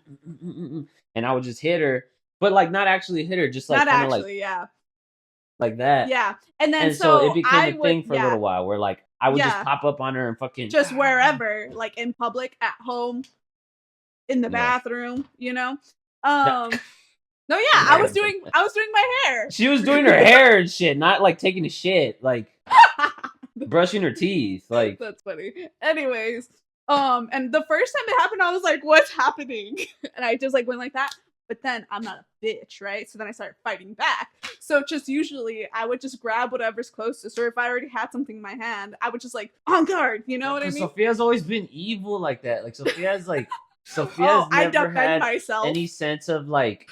and I would just hit her, but like not actually hit her, just like Not kind of actually, yeah. like that. Yeah. And then And so it became I a would, thing for a yeah, little while where like I would just Yeah. pop up on her and fucking just wherever, like in public, at home, in the Yeah. bathroom, you know? No. No, yeah, I was doing my hair. She was doing her hair and shit, not like taking a shit, like brushing her teeth, like That's funny. Anyways, and the first time it happened, I was like, "What's happening?" And I just like went like that. But then I'm not a bitch, right? So then I started fighting back. So just usually I would just grab whatever's closest, or if I already had something in my hand, I would just like on guard. You know what I mean? Sophia's always been evil like that. Like Sophia's I never defend had myself. any sense of like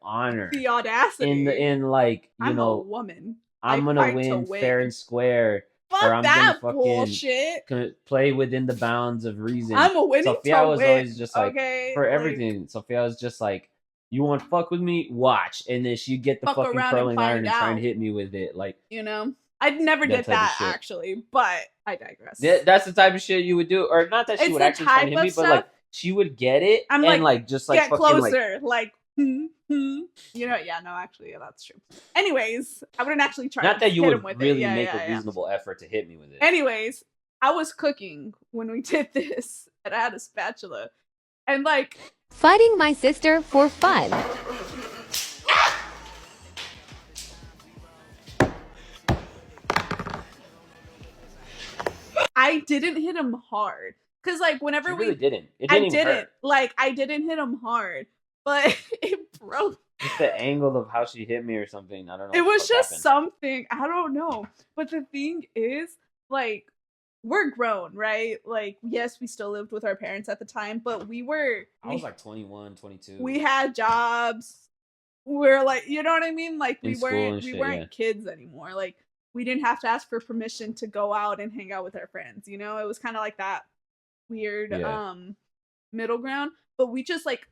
honor The audacity. in like you I'm a know woman. I'm I gonna fight to win fair and square. Fuck or I'm that gonna fucking bullshit. play within the bounds of reason. I'm a winning Sophia to was win. always just like Okay, for like- everything. Sophia was just like, you want to fuck with me? Watch, and then she get the Fuck fucking around and curling iron find and try and out. hit me with it. Like You know, I never That did type of that shit. actually, but I digress. that's the type of shit you would do, or not that she It's would the actually try and type hit me, of but like stuff- she would get it I'm and like, just like get fucking closer, like, you know, yeah, no, actually, yeah, that's true. Anyways, I wouldn't actually try. Not to that you hit would him with really it. Yeah, make yeah, a yeah. reasonable effort to hit me with it. Anyways, I was cooking when we did this, and I had a spatula, and like, Fighting my sister for fun. I didn't hit him hard, cause like whenever She we, really didn't. It I didn't even didn't, hurt. like, I didn't hit him hard, but it broke. Just the angle of how she hit me or something. I don't know. It what the was fuck just happened. something, I don't know. But the thing is, like, we're grown, right? Like, yes, we still lived with our parents at the time, but I was like 21, 22. we had jobs. We're like, you know what I mean? Like, In school and we shit, weren't yeah. kids anymore. Like, we didn't have to ask for permission to go out and hang out with our friends, you know? It was kind of like that weird Yeah. middle ground. But we just like,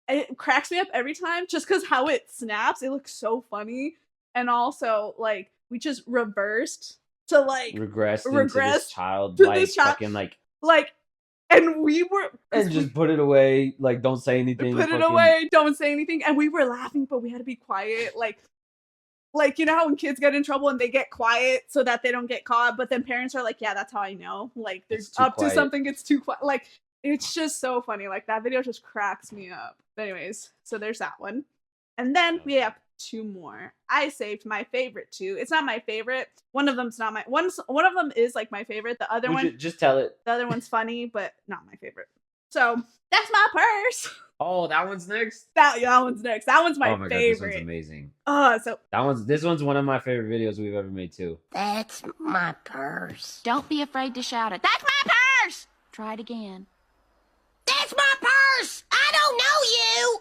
it cracks me up every time just because how it snaps. It looks so funny. And also, like, we just reversed to like Regressed into regressed this childlike fucking like and we were and just put it away, like don't say anything. put it fucking- away, don't say anything, and we were laughing, but we had to be quiet, like you know how when kids get in trouble and they get quiet so that they don't get caught, but then parents are like, yeah, that's how I know, like they're It's too up quiet. to something, it's too quiet, like it's just so funny, like that video just cracks me up. But anyways, so there's that one, and then we have two more. I saved my favorite two. It's not my favorite. One of them's not my one of them is like my favorite. The other Would one, you just tell it. the other one's funny, but not my favorite. So that's my purse. Oh, that one's next. That one's next. That one's my, oh my god, this one's favorite. amazing. So This one's one of my favorite videos we've ever made too. That's my purse. Don't be afraid to shout it. That's my purse! Try it again. That's my purse! I don't know you!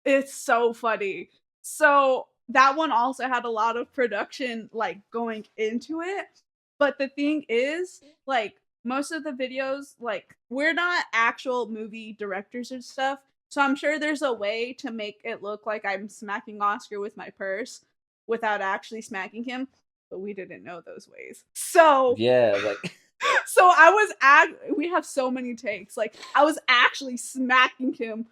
it's so funny. So that one also had a lot of production like going into it. But the thing is, like most of the videos, like we're not actual movie directors and stuff. So I'm sure there's a way to make it look like I'm smacking Oscar with my purse without actually smacking him. But we didn't know those ways. So Yeah, like so I was we have so many takes. Like I was actually smacking him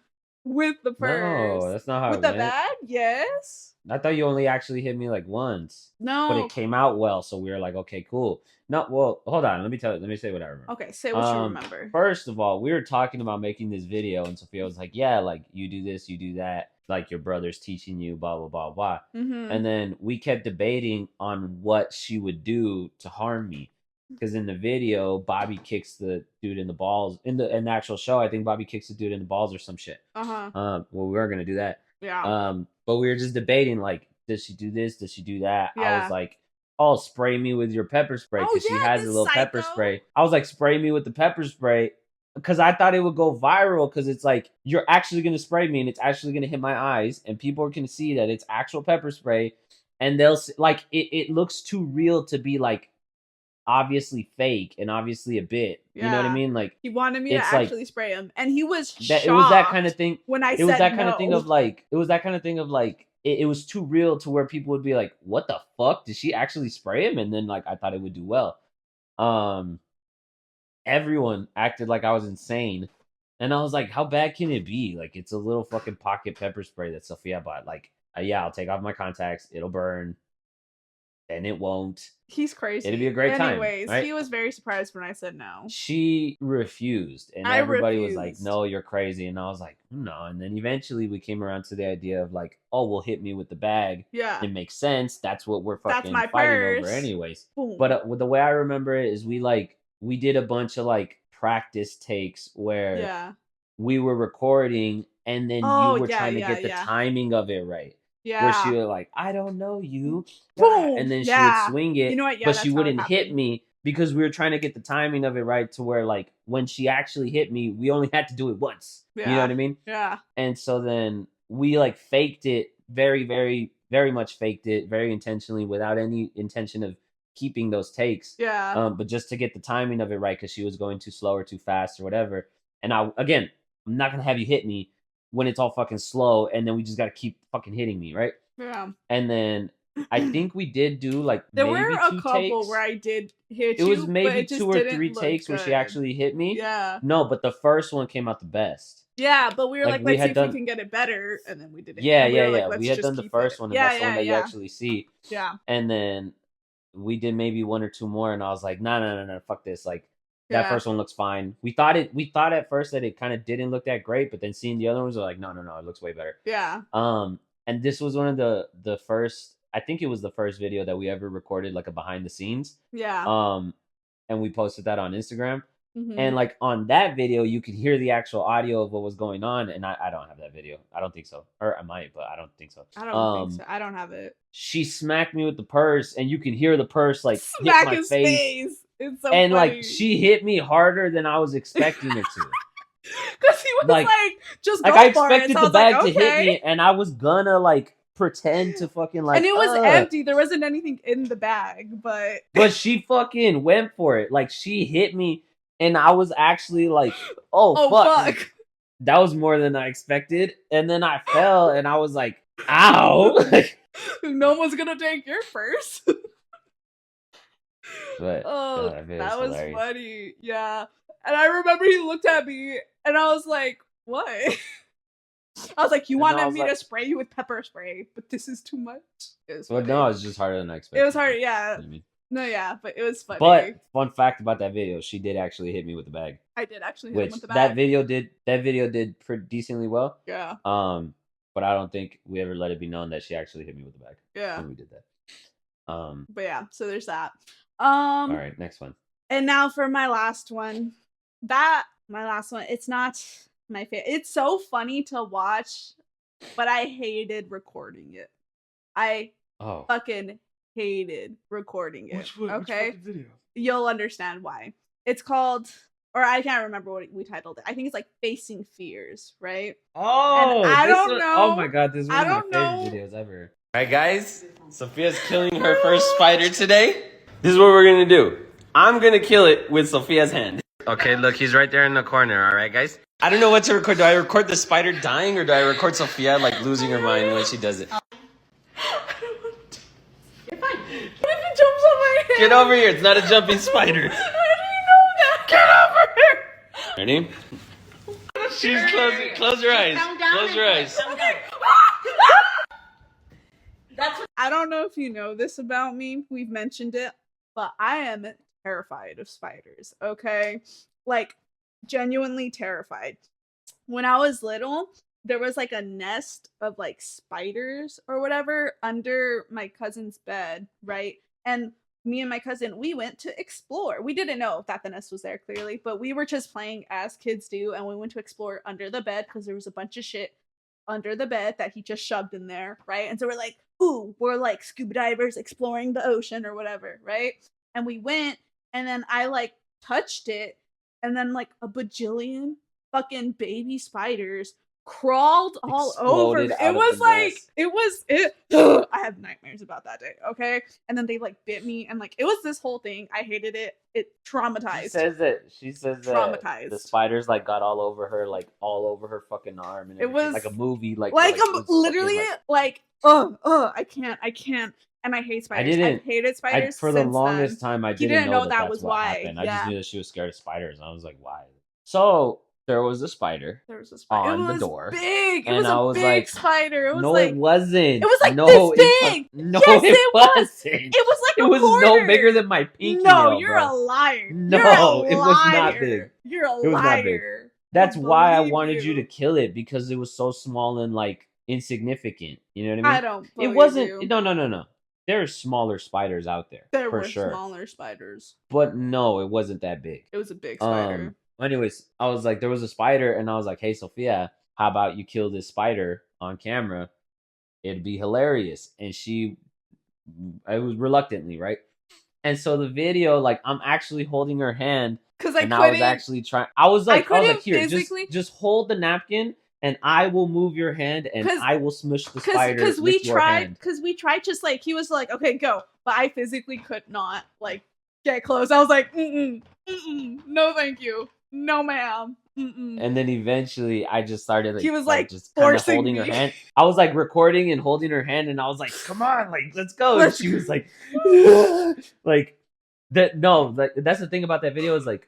with the purse. No, that's not how with it the went. bag. Yes. I thought you only actually hit me like once. No. But it came out well, so we were like, okay, cool. No, well, hold on. Let me say what I remember. Okay, say what you remember. First of all, we were talking about making this video, and Sophia was like, yeah, like you do this, you do that, like your brother's teaching you, blah blah blah blah. Mm-hmm. And then we kept debating on what she would do to harm me. Because in the video, Bobby kicks the dude in the balls. In the actual show, I think Bobby kicks the dude in the balls or some shit. Uh-huh. Well, we weren't gonna do that. Yeah. But we were just debating, like, does she do this? Does she do that? Yeah. I was like, oh, spray me with your pepper spray, because Oh, she yeah, has a this little pepper psycho. spray. I was like, spray me with the pepper spray, because I thought it would go viral, because it's like, you're actually gonna spray me, and it's actually gonna hit my eyes, and people are gonna see that it's actual pepper spray, and they'll like it looks too real to be like obviously fake and obviously a bit. You know what I Yeah. mean? Like, He wanted me to it's like- actually spray him, and he was that shocked it was that kind of thing. when I It said was that kind of thing no. of like, it was that kind of thing of like, it was too real to where people would be like, what the fuck? Did she actually spray him? And then like, I thought it would do well. Everyone acted like I was insane. And I was like, how bad can it be? Like, it's a little fucking pocket pepper spray that Sophia bought. Like, yeah, I'll take off my contacts. It'll burn. And it won't. He's crazy. It'd be a great time, Anyways, right? he was very surprised when I said no. She refused, and I everybody was like, refused. no, you're crazy. And I was like, no. And then eventually we came around to the idea of like, oh, well, hit me with the bag. Yeah. It makes sense. That's what we're That's fucking my fighting purse. over anyways. Boom. But the way I remember it is we did a bunch of like practice takes where Yeah. we were recording, and then Oh, you were yeah, trying to yeah, get the yeah. timing of it right. Yeah. Where she was like, I don't know you. Boom. And then she Yeah. would swing it, You know what? Yeah, but that's she how it wouldn't hit happened. me because we were trying to get the timing of it right to where, like, when she actually hit me, we only had to do it once. You know Yeah. what I mean? Yeah. And so then we, like, faked it very, very, very much faked it very intentionally without any intention of keeping those takes. Yeah. But just to get the timing of it right because she was going too slow or too fast or whatever. And I'm not going to have you hit me when it's all fucking slow, and then we just got to keep fucking hitting me, right? Yeah. And then I think we did do like There maybe were a two couple takes. where I did hit It you, was but maybe it just 2 or didn't 3 look takes where she good. actually hit me. Yeah. No, but the first one came out the best. Yeah, but we were Like, like, we let's had see if done- we can get it better, and then we did it. Yeah, And we yeah, were like, yeah. let's We had just done the keep first it. one, and Yeah, that's the one yeah, that you yeah. actually see. Yeah. And then we did maybe 1 or 2 more, and I was like, no, fuck this. Like, that Yeah. first one looks fine. We thought at first that it kind of didn't look that great, but then seeing the other ones, we're like, no, it looks way better. Yeah. And this was one of the first, I think it was the first video that we ever recorded, like a behind the scenes. Yeah. And we posted that on Instagram. Mhm. And like on that video, you could hear the actual audio of what was going on. And I don't have that video. I don't think so. Or I might, but I don't think so. I don't think so. I don't have it. She smacked me with the purse, and you can hear the purse like Smack hit my his face. face. It's so And funny. like she hit me harder than I was expecting it to. Because he was like, just go I for it. expected So I the was like, bag to hit okay. me, and I was gonna like pretend to fucking like. And it was "Ugh." empty. There wasn't anything in the bag, but But she fucking went for it. Like she hit me, and I was actually like, "Oh, fuck!" Like, that was more than I expected. And then I fell, and I was like, "Ow!" Like, no one's gonna take your purse. but Oh, God, it that was hilarious. funny. Yeah. And I remember he looked at me and I was like, what? I was like, you And I wanted was me like- to spray you with pepper spray, but this is too much. It was But funny. no, it was just harder than I expected. It was hard, yeah. You know what I mean? No, yeah, but it was funny. But fun fact about that video, she did actually hit me with the bag. I did actually hit him Which with the that bag. video did pretty decently well. Yeah. But I don't think we ever let it be known that she actually hit me with the bag. Yeah. When we did that. But yeah, so there's that. All right, next one. And now for my last one. My last one, it's not my favorite. It's so funny to watch, but I hated recording it. I fucking hated recording it. Which one? Okay? Which fucking video? You'll understand why. It's called, or I can't remember what we titled it. I think it's like Facing Fears, right? Oh, And I this don't one- know. Oh my god, this is I one of don't my know. favorite videos ever. Alright guys, Sophia's killing her first spider today. This is what we're gonna do. I'm gonna kill it with Sophia's hand. Okay, look, he's right there in the corner, alright guys? I don't know what to record. Do I record the spider dying or do I record Sophia like losing her mind when she does it? What if it jumps on my head? Get over here, it's not a jumping spider. How do you know that? Get over here! Ready? She's close your eyes. Close your eyes. I don't know if you know this about me. We've mentioned it, but I am terrified of spiders. Okay, like genuinely terrified. When I was little, there was like a nest of like spiders or whatever under my cousin's bed, right? And me and my cousin, we went to explore. We didn't know that the nest was there clearly, but we were just playing as kids do, and we went to explore under the bed because there was a bunch of shit under the bed that he just shoved in there, right? And so we're like, ooh, we're like scuba divers exploring the ocean or whatever, right? And we went, and then I like touched it, and then like a bajillion fucking baby spiders crawled all over Exploded me. out It of was the like nest. it was it I have nightmares about that day, okay? And then they like bit me, and like it was this whole thing. I hated it. It traumatized. She says that Traumatized. the spiders like got all over her, like all over her fucking arm and It everything. was like a movie, like it I'm was literally fucking, like I can't. And I hate spiders. didn't- I've hated spiders for the since longest then. time I He didn't didn't know know that that that's was what why. happened. I just Yeah. knew that she was scared of spiders, and I was like, why? So there was a spider There was a spider. on It the was door, big. It and was I a was big like, spider. It was no, like it wasn't. it was like no, this it big. No, Yes, it wasn't. It was like It a was quarter. no bigger than my pinky No, nail, you're bro. a liar. No, You're a it was not liar. big. You're a It was not big. liar. That's why I believe wanted you you. to kill it, because it was so small and like insignificant. You know what I mean? I don't It believe wasn't. you. No. There are smaller spiders out there. There for were sure. smaller spiders. But no, it wasn't that big. It was a big spider. Anyways, I was like, there was a spider, and I was like, hey, Sophia, how about you kill this spider on camera? It'd be hilarious. And I was reluctantly, right? And so the video, like, I'm actually holding her hand, Because I was actually trying. I was like, here, physically just hold the napkin, and I will move your hand, and I will smush the spider because with your hand. because we tried just like he was like, okay, go, but I physically could not like get close. I was like, no, thank you, no, ma'am. And then eventually, I just started. He was like just kind of forcing holding her me. hand. I was like recording and holding her hand, and I was like, "Come on, like let's go." And she was like, like that. No, like that's the thing about that video is like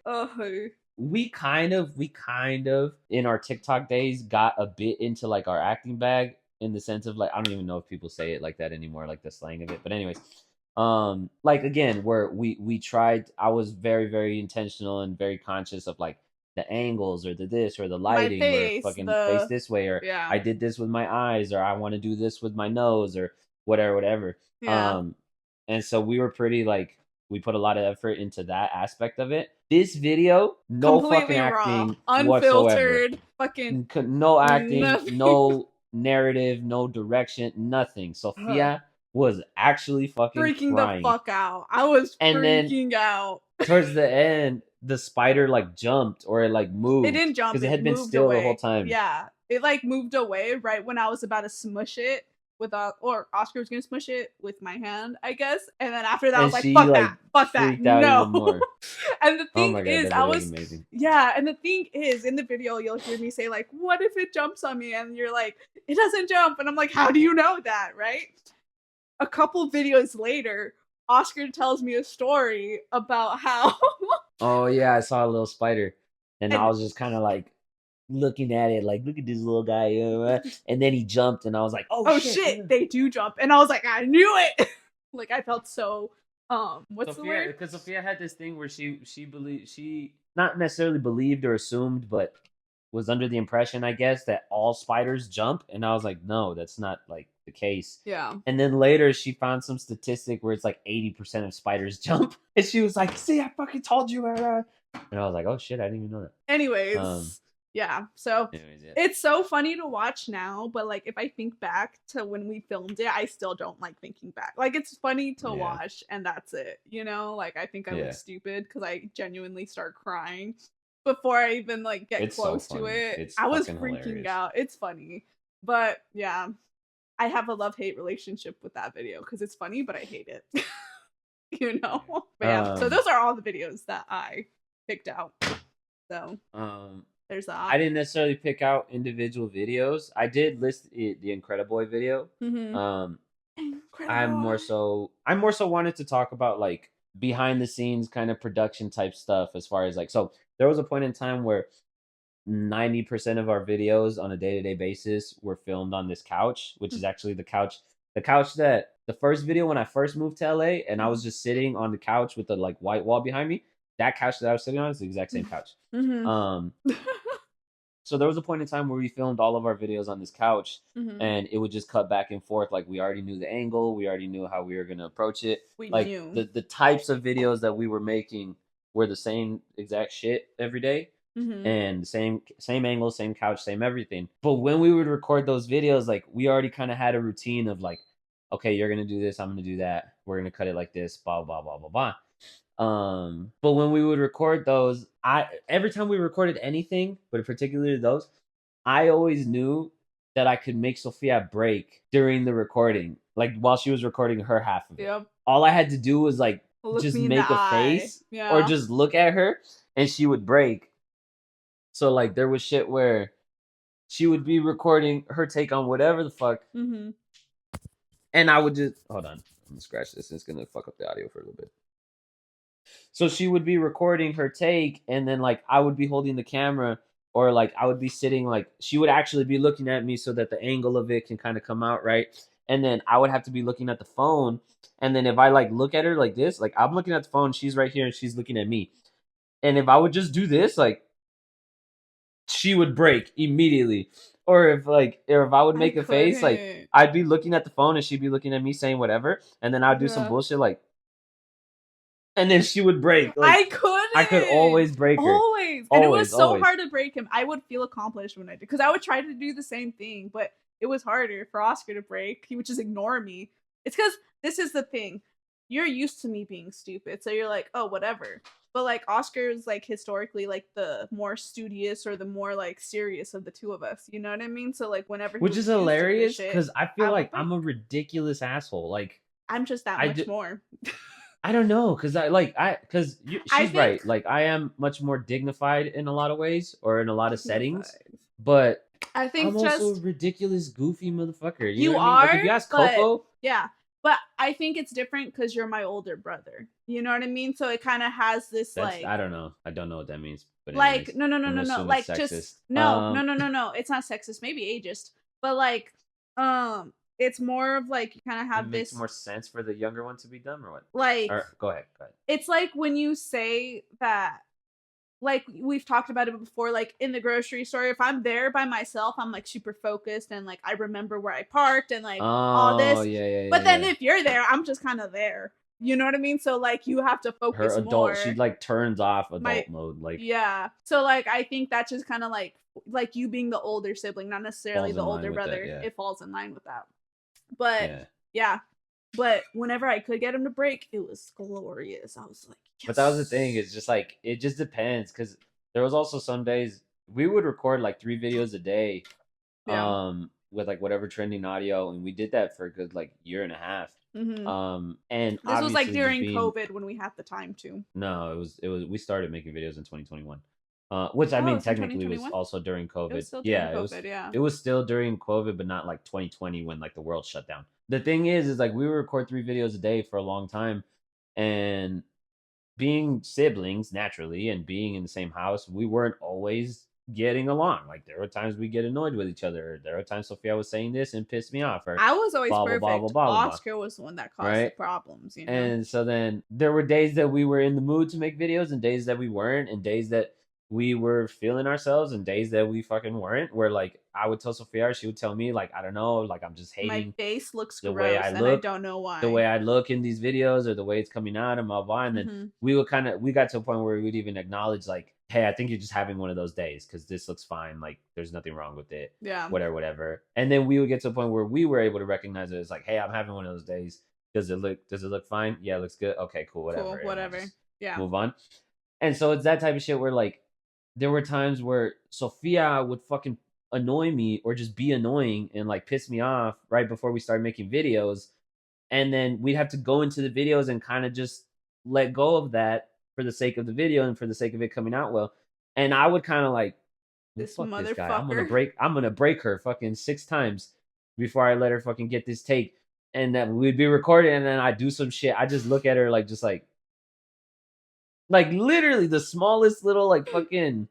we kind of in our TikTok days got a bit into like our acting bag, in the sense of like, I don't even know if people say it like that anymore, like the slang of it. But anyways, like again, where we tried. I was very, very intentional and very conscious of like the angles or the this or the lighting face, or fucking face this way, or yeah. I did this with my eyes, or I want to do this with my nose, or whatever. Yeah. And so we were pretty like, we put a lot of effort into that aspect of it. This video, no Completely fucking raw, acting unfiltered, whatsoever. fucking No acting, nothing. no narrative, no direction, nothing. Sophia was actually fucking freaking crying. the fuck out. I was And then freaking out. Towards the end, the spider like jumped, or it like moved. It didn't jump because it it had been moved still away. the whole time. Yeah, it like moved away right when I was about to smush it with or Oscar was gonna smush it with my hand, I guess. And then after that, I was like, she, fuck like, that, freaked out no. even more. And the Oh thing my God, is, that I video was amazing. yeah, and the thing is, in the video, you'll hear me say like, "What if it jumps on me?" And you're like, "It doesn't jump," and I'm like, "How do you know that?" Right? A couple videos later, Oscar tells me a story about how Oh yeah, I saw a little spider, and I was just kind of like looking at it, like, look at this little guy, and then he jumped, and I was like, oh shit, they do jump, and I was like, I knew it. Like I felt so what's the word? Because Sophia had this thing where she believed, she not necessarily believed or assumed, but was under the impression, I guess, that all spiders jump, and I was like, no, that's not like the case. Yeah. And then later she found some statistic where it's like 80% of spiders jump, and she was like, see, I fucking told you. And I was like, oh shit, I didn't even know that. Anyways, yeah. So it's so funny to watch now, but like if I think back to when we filmed it, I still don't like thinking back. Like it's funny to watch, and that's it. You know, like I think I look stupid because I genuinely start crying before I even like get close to it. I was freaking hilarious. Out. It's funny, but yeah, I have a love-hate relationship with that video because it's funny, but I hate it. You know. But yeah. So those are all the videos that I picked out. So there's that. I didn't necessarily pick out individual videos. I did list the Incrediboy video. I more so wanted to talk about like behind the scenes kind of production type stuff, as far as like, so there was a point in time where 90% of our videos on a day-to-day basis were filmed on this couch, which is actually the couch that the first video when I first moved to LA and I was just sitting on the couch with the like white wall behind me. That couch that I was sitting on is the exact same couch. So there was a point in time where we filmed all of our videos on this couch, and it would just cut back and forth. Like we already knew the angle, we already knew how we were gonna approach it. We like knew. the types of videos that we were making were the same exact shit every day, and same angle, same couch, same everything. But when we would record those videos, like we already kind of had a routine of like, okay, you're gonna do this, I'm gonna do that, we're gonna cut it like this, blah blah blah blah blah. But when we would record those, every time we recorded anything, but particularly those, I always knew that I could make Sophia break during the recording, like while she was recording her half of it. Yep. All I had to do was like Look just me in make the a eye. face Yeah. or just look at her and she would break. So like there was shit where she would be recording her take on whatever the fuck, and I would just hold on. I'm gonna scratch this. It's gonna fuck up the audio for a little bit. So she would be recording her take, and then like I would be holding the camera, or like I would be sitting, like she would actually be looking at me so that the angle of it can kind of come out right. And then I would have to be looking at the phone, and then if I like look at her like this, like I'm looking at the phone, she's right here and she's looking at me. And if I would just do this, like she would break immediately. Or if I would make a face, like I'd be looking at the phone and she'd be looking at me saying whatever, and then I'd do some bullshit like, and then she would break. Like, I could always break her. Always. And it was so hard to break him. I would feel accomplished when I did, because I would try to do the same thing, but it was harder for Oscar to break. He would just ignore me. It's because this is the thing. You're used to me being stupid, so you're like, oh, whatever. But like Oscar is like historically like the more studious or the more like serious of the two of us. You know what I mean? So like whenever which is hilarious because I feel like I'm a ridiculous asshole. Like I'm just that much more. I don't know, because she's right. Like I am much more dignified in a lot of ways or in a lot of settings, but I think I'm just also a ridiculous, goofy motherfucker. You know what are. I mean? Like if you ask Coco, yeah. But I think it's different because you're my older brother. You know what I mean? So it kind of has this like I don't know. I don't know what that means. But like anyways, no. Like just no. It's not sexist. Maybe ageist. But like it's more of like you kind of have it this makes more sense for the younger one to be dumb or what? Like go ahead. It's like when you say that, like we've talked about it before, like in the grocery store, if I'm there by myself, I'm like super focused and like I remember where I parked and like all this. But then if you're there, I'm just kind of there. You know what I mean? So like you have to focus her adult more. She like turns off adult mode. Like yeah. So like I think that's just kind of like you being the older sibling, not necessarily the older brother. It falls in line with that. But yeah. But whenever I could get him to break, it was glorious. I was like, yes. But that was the thing. It's just like it just depends, because there was also some days we would record like 3 videos a day, with like whatever trending audio, and we did that for a good like year and a half. And this was like during COVID when we had the time to. No, it was we started making videos in 2021. Which I mean technically was also during COVID. It was still during COVID, but not like 2020 when like the world shut down. The thing is like we would record 3 videos a day for a long time, and being siblings naturally and being in the same house, we weren't always getting along. Like there were times we get annoyed with each other. There were times Sophia was saying this and pissed me off. Or I was always perfect. Blah, blah, blah, Oscar was the one that caused the problems. You know? And so then there were days that we were in the mood to make videos, and days that we weren't, and days that we were feeling ourselves, and days that we fucking weren't. Where like I would tell Sophia, she would tell me like, I don't know, like I'm just hating my face looks the gross, way I and look, I don't know why. the way I look in these videos or the way it's coming out and blah blah. And then we got to a point where we would even acknowledge like, hey, I think you're just having one of those days because this looks fine. Like there's nothing wrong with it. Yeah. Whatever. And then we would get to a point where we were able to recognize it as like, hey, I'm having one of those days. Does it look fine? Yeah, it looks good. Okay, cool. Whatever. Yeah. Move on. And so it's that type of shit where like there were times where Sophia would fucking annoy me or just be annoying and like piss me off right before we started making videos. And then we'd have to go into the videos and kind of just let go of that for the sake of the video and for the sake of it coming out well. And I would kind of like, this fuck motherfucker. This guy. I'm gonna break her fucking 6 times before I let her fucking get this take. And that we'd be recording, and then I do some shit. I just look at her like literally the smallest little like fucking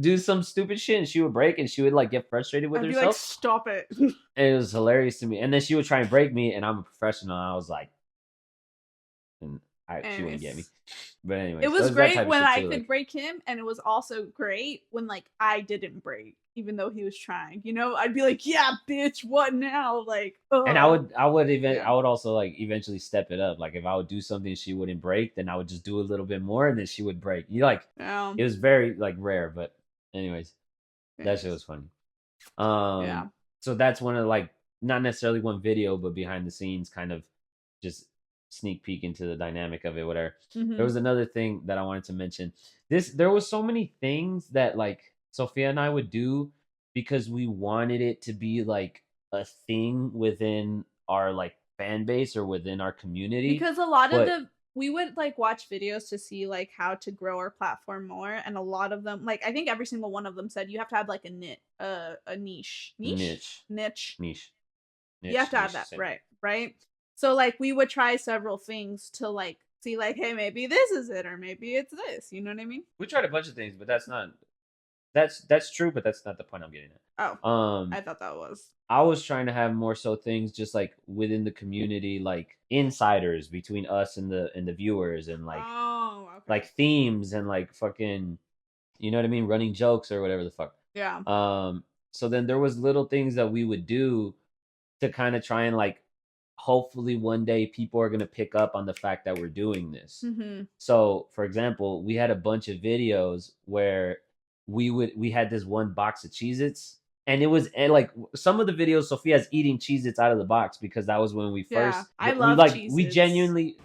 do some stupid shit and she would break and she would like get frustrated with I'd be herself. like, stop it. And it was hilarious to me. And then she would try and break me, and I'm a professional. And I was like, and she wouldn't get me. But anyway, It was great when I could break him, and it was also great when like I didn't break, even though he was trying. You know, I'd be like, "Yeah, bitch, what now?" Like, ugh. And I would also like eventually step it up. Like if I would do something she wouldn't break, then I would just do a little bit more, and then she would break. You like, it was very like rare, but anyways, that shit was funny. Yeah. So that's one of like not necessarily one video, but behind the scenes, kind of just sneak peek into the dynamic of it, whatever. There was another thing that I wanted to mention. There was so many things that like Sophia and I would do because we wanted it to be like a thing within our like fan base or within our community. Because a lot of we would like watch videos to see like how to grow our platform more, and a lot of them, like I think every single one of them said you have to have like a niche. You have to have that, right. So like we would try several things to like see like, hey, maybe this is it, or maybe it's this. You know what I mean? We tried a bunch of things, but that's true, but that's not the point I'm getting at. Oh, I thought that was. I was trying to have more so things just like within the community, like insiders between us and the viewers, and like like themes and like fucking, you know what I mean, running jokes or whatever the fuck. Yeah. So then there was little things that we would do to kind of try and like hopefully one day people are going to pick up on the fact that we're doing this. So for example, we had a bunch of videos where we had this one box of Cheez-Its, and it was like some of the videos Sophia's eating Cheez-Its out of the box because that was when we first I love Cheez-Its. we genuinely.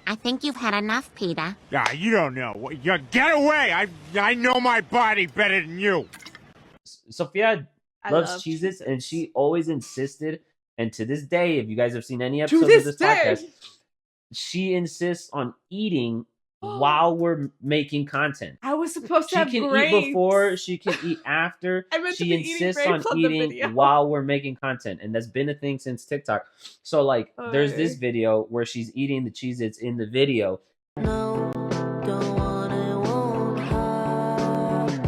I think you've had enough, Peter. Yeah, you don't know. You get away! I know my body better than you. Sophia loves Cheez-Its, and she always insisted. And to this day, if you guys have seen any episodes of this podcast, she insists on eating while we're making content. I was supposed to have She can grapes. eat before, she can eat after. She insists on eating while we're making content. And that's been a thing since TikTok. So like there's this video where she's eating the Cheez-Its in the video. No, don't want it, won't happen.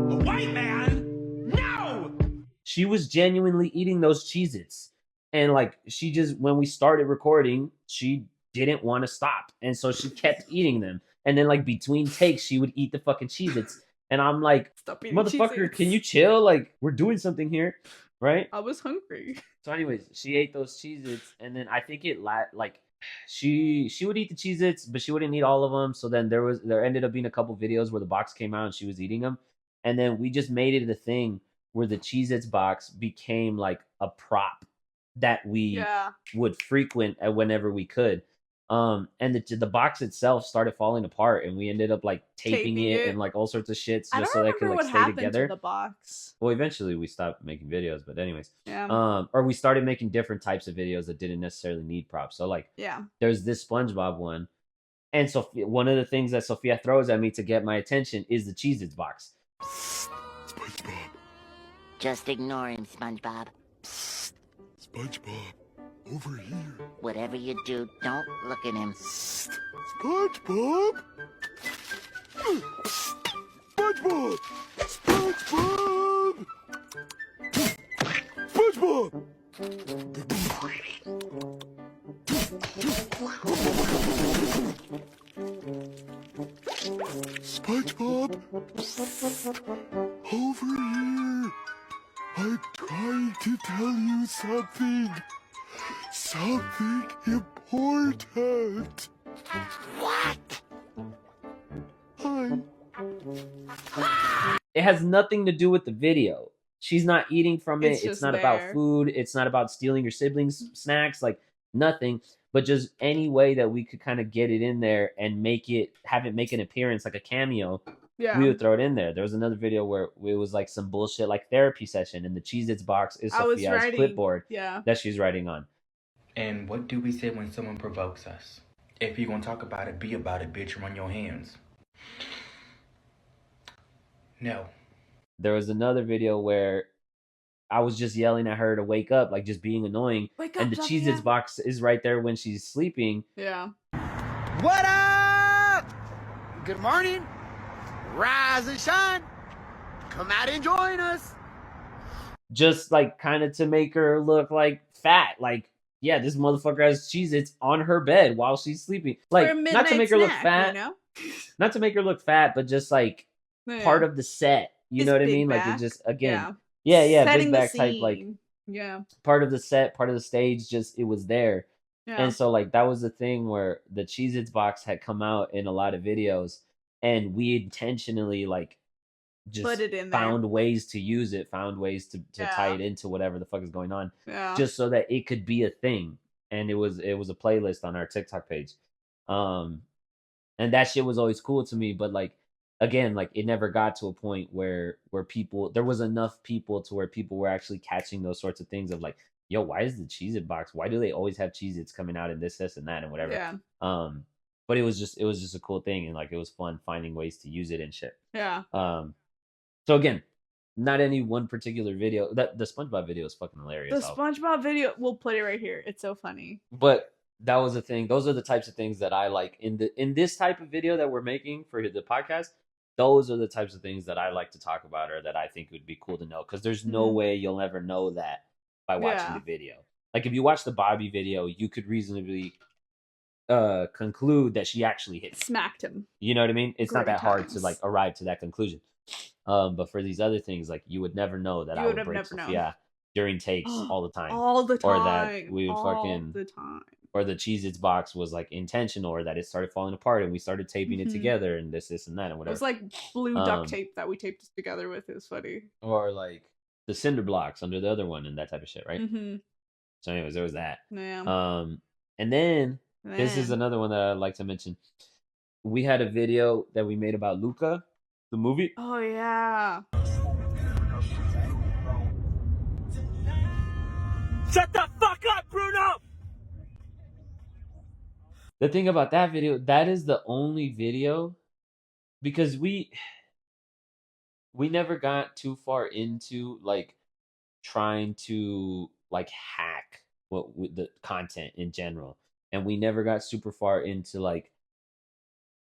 A white man? No! She was genuinely eating those Cheez-Its. And like she just, when we started recording, she didn't want to stop. And so she kept eating them. And then like between takes, she would eat the fucking Cheez-Its. And I'm like, motherfucker, Cheez-Its. Can you chill? Like we're doing something here. Right? I was hungry. So anyways, she ate those Cheez-Its. And then I think like she would eat the Cheez-Its, but she wouldn't eat all of them. So then there ended up being a couple videos where the box came out and she was eating them. And then we just made it a thing where the Cheez-Its box became like a prop that we would frequent whenever we could. And the box itself started falling apart, and we ended up like taping it and like all sorts of shit just so that it could like stay together. To the box. Well, eventually we stopped making videos, but anyways, or we started making different types of videos that didn't necessarily need props. So like, there's this SpongeBob one, and so one of the things that Sophia throws at me to get my attention is the Cheez-Its box. SpongeBob. Just ignore him, SpongeBob. SpongeBob, over here. Whatever you do, don't look at him. SpongeBob! SpongeBob! SpongeBob! SpongeBob! SpongeBob! Over here! I'm trying to tell you something. Something important. What? Hi. It has nothing to do with the video. She's not eating from it. It's not about food. It's not about stealing your siblings' snacks. Like nothing. But just any way that we could kind of get it in there and have it make an appearance, like a cameo. We would throw it in there. There was another video where it was like some bullshit like therapy session, and the Cheez-Its box is Sophia's clipboard that she's writing on. And what do we say when someone provokes us? If you're gonna talk about it, be about it, bitch. Run your hands. No. There was another video where I was just yelling at her to wake up, like just being annoying. Wake up, and the Cheez-Its box is right there when she's sleeping. Yeah. What up? Good morning. Rise and shine. Come out and join us. Just like kind of to make her look like fat. Like, yeah, this motherfucker has Cheez-Its on her bed while she's sleeping. Like, For a not to midnight make her look snack, fat, you know? not to make her look fat, but just like Yeah. part of the set. You His know what I big mean? Like, it back. just, again, Yeah. yeah, Setting big the back type, like scene. Yeah. part of the set, part of the stage, just it was there. Yeah. And so like that was the thing where the Cheez-Its box had come out in a lot of videos, and we intentionally like just Put it in there. found ways to use it, found ways to tie Yeah. it into whatever the fuck is going on, Yeah. just so that it could be a thing. And it was a playlist on our TikTok page. And that shit was always cool to me, but like again, like it never got to a point where people, there was enough people to where people were actually catching those sorts of things of like, yo, why is the Cheez-It box? Why do they always have Cheez-Its coming out in this, and that, and whatever? Yeah. But it was just a cool thing, and like it was fun finding ways to use it and shit. Yeah. So again, not any one particular video. That the SpongeBob video is fucking hilarious. The SpongeBob video, we'll put it right here. It's so funny. But that was the thing. Those are the types of things that I like in this type of video that we're making for the podcast. Those are the types of things that I like to talk about, or that I think would be cool to know, because there's no way you'll ever know that by watching the video. Like if you watch the Bobby video, you could reasonably conclude that she actually hit him. Smacked him. You know what I mean? It's not Great that hard to times. like arrive to that conclusion. But for these other things, like you would never know that You I would would have break never known. Sophia during takes all the time. All the Or time. that we would all fucking the time. or the Cheez-Its box was like intentional, or that it started falling apart and we started taping it Mhm. together, and this and that and It whatever. was like blue duct Um, tape that we taped together with. It was funny. Or like the cinder blocks under the other one and that type of shit, right? Mm-hmm. So anyways, there was that. Yeah. And then this is Man. another one that I'd like to mention. We had a video that we made about Luca, the movie. Oh yeah. Shut the fuck up, Bruno! The thing about that video, that is the only video, because we never got too far into like trying to like hack what with the content in general, and we never got super far into like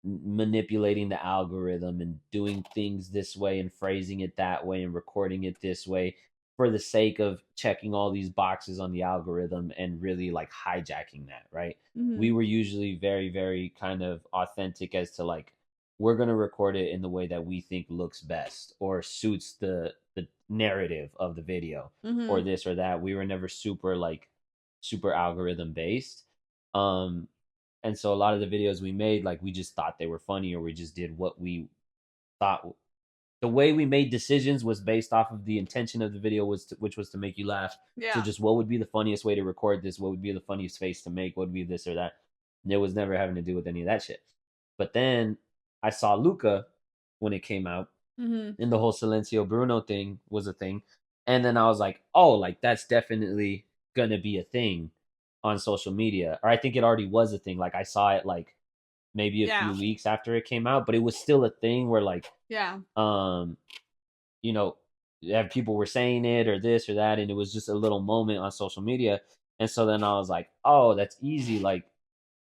manipulating the algorithm and doing things this way and phrasing it that way and recording it this way for the sake of checking all these boxes on the algorithm and really like hijacking that, right? Mhm. We were usually very, very kind of authentic as to like, we're going to record it in the way that we think looks best or suits the narrative of the video, Mhm. or this or that. We were never super algorithm based. And so a lot of the videos we made, like we just thought they were funny, or we just did what we thought. The way we made decisions was based off of the intention of the video, which was to make you laugh. Yeah. So just what would be the funniest way to record this? What would be the funniest face to make? What would be this or that? And it was never having to do with any of that shit. But then I saw Luca when it came out, Mm-hmm. and the whole Silencio Bruno thing was a thing. And then I was like, oh, like that's definitely gonna be a thing on social media. Or I think it already was a thing. Like I saw it like maybe a few weeks after it came out, but it was still a thing where like Yeah. you know, people were saying it or this or that, and it was just a little moment on social media. And so then I was like, oh, that's easy. Like,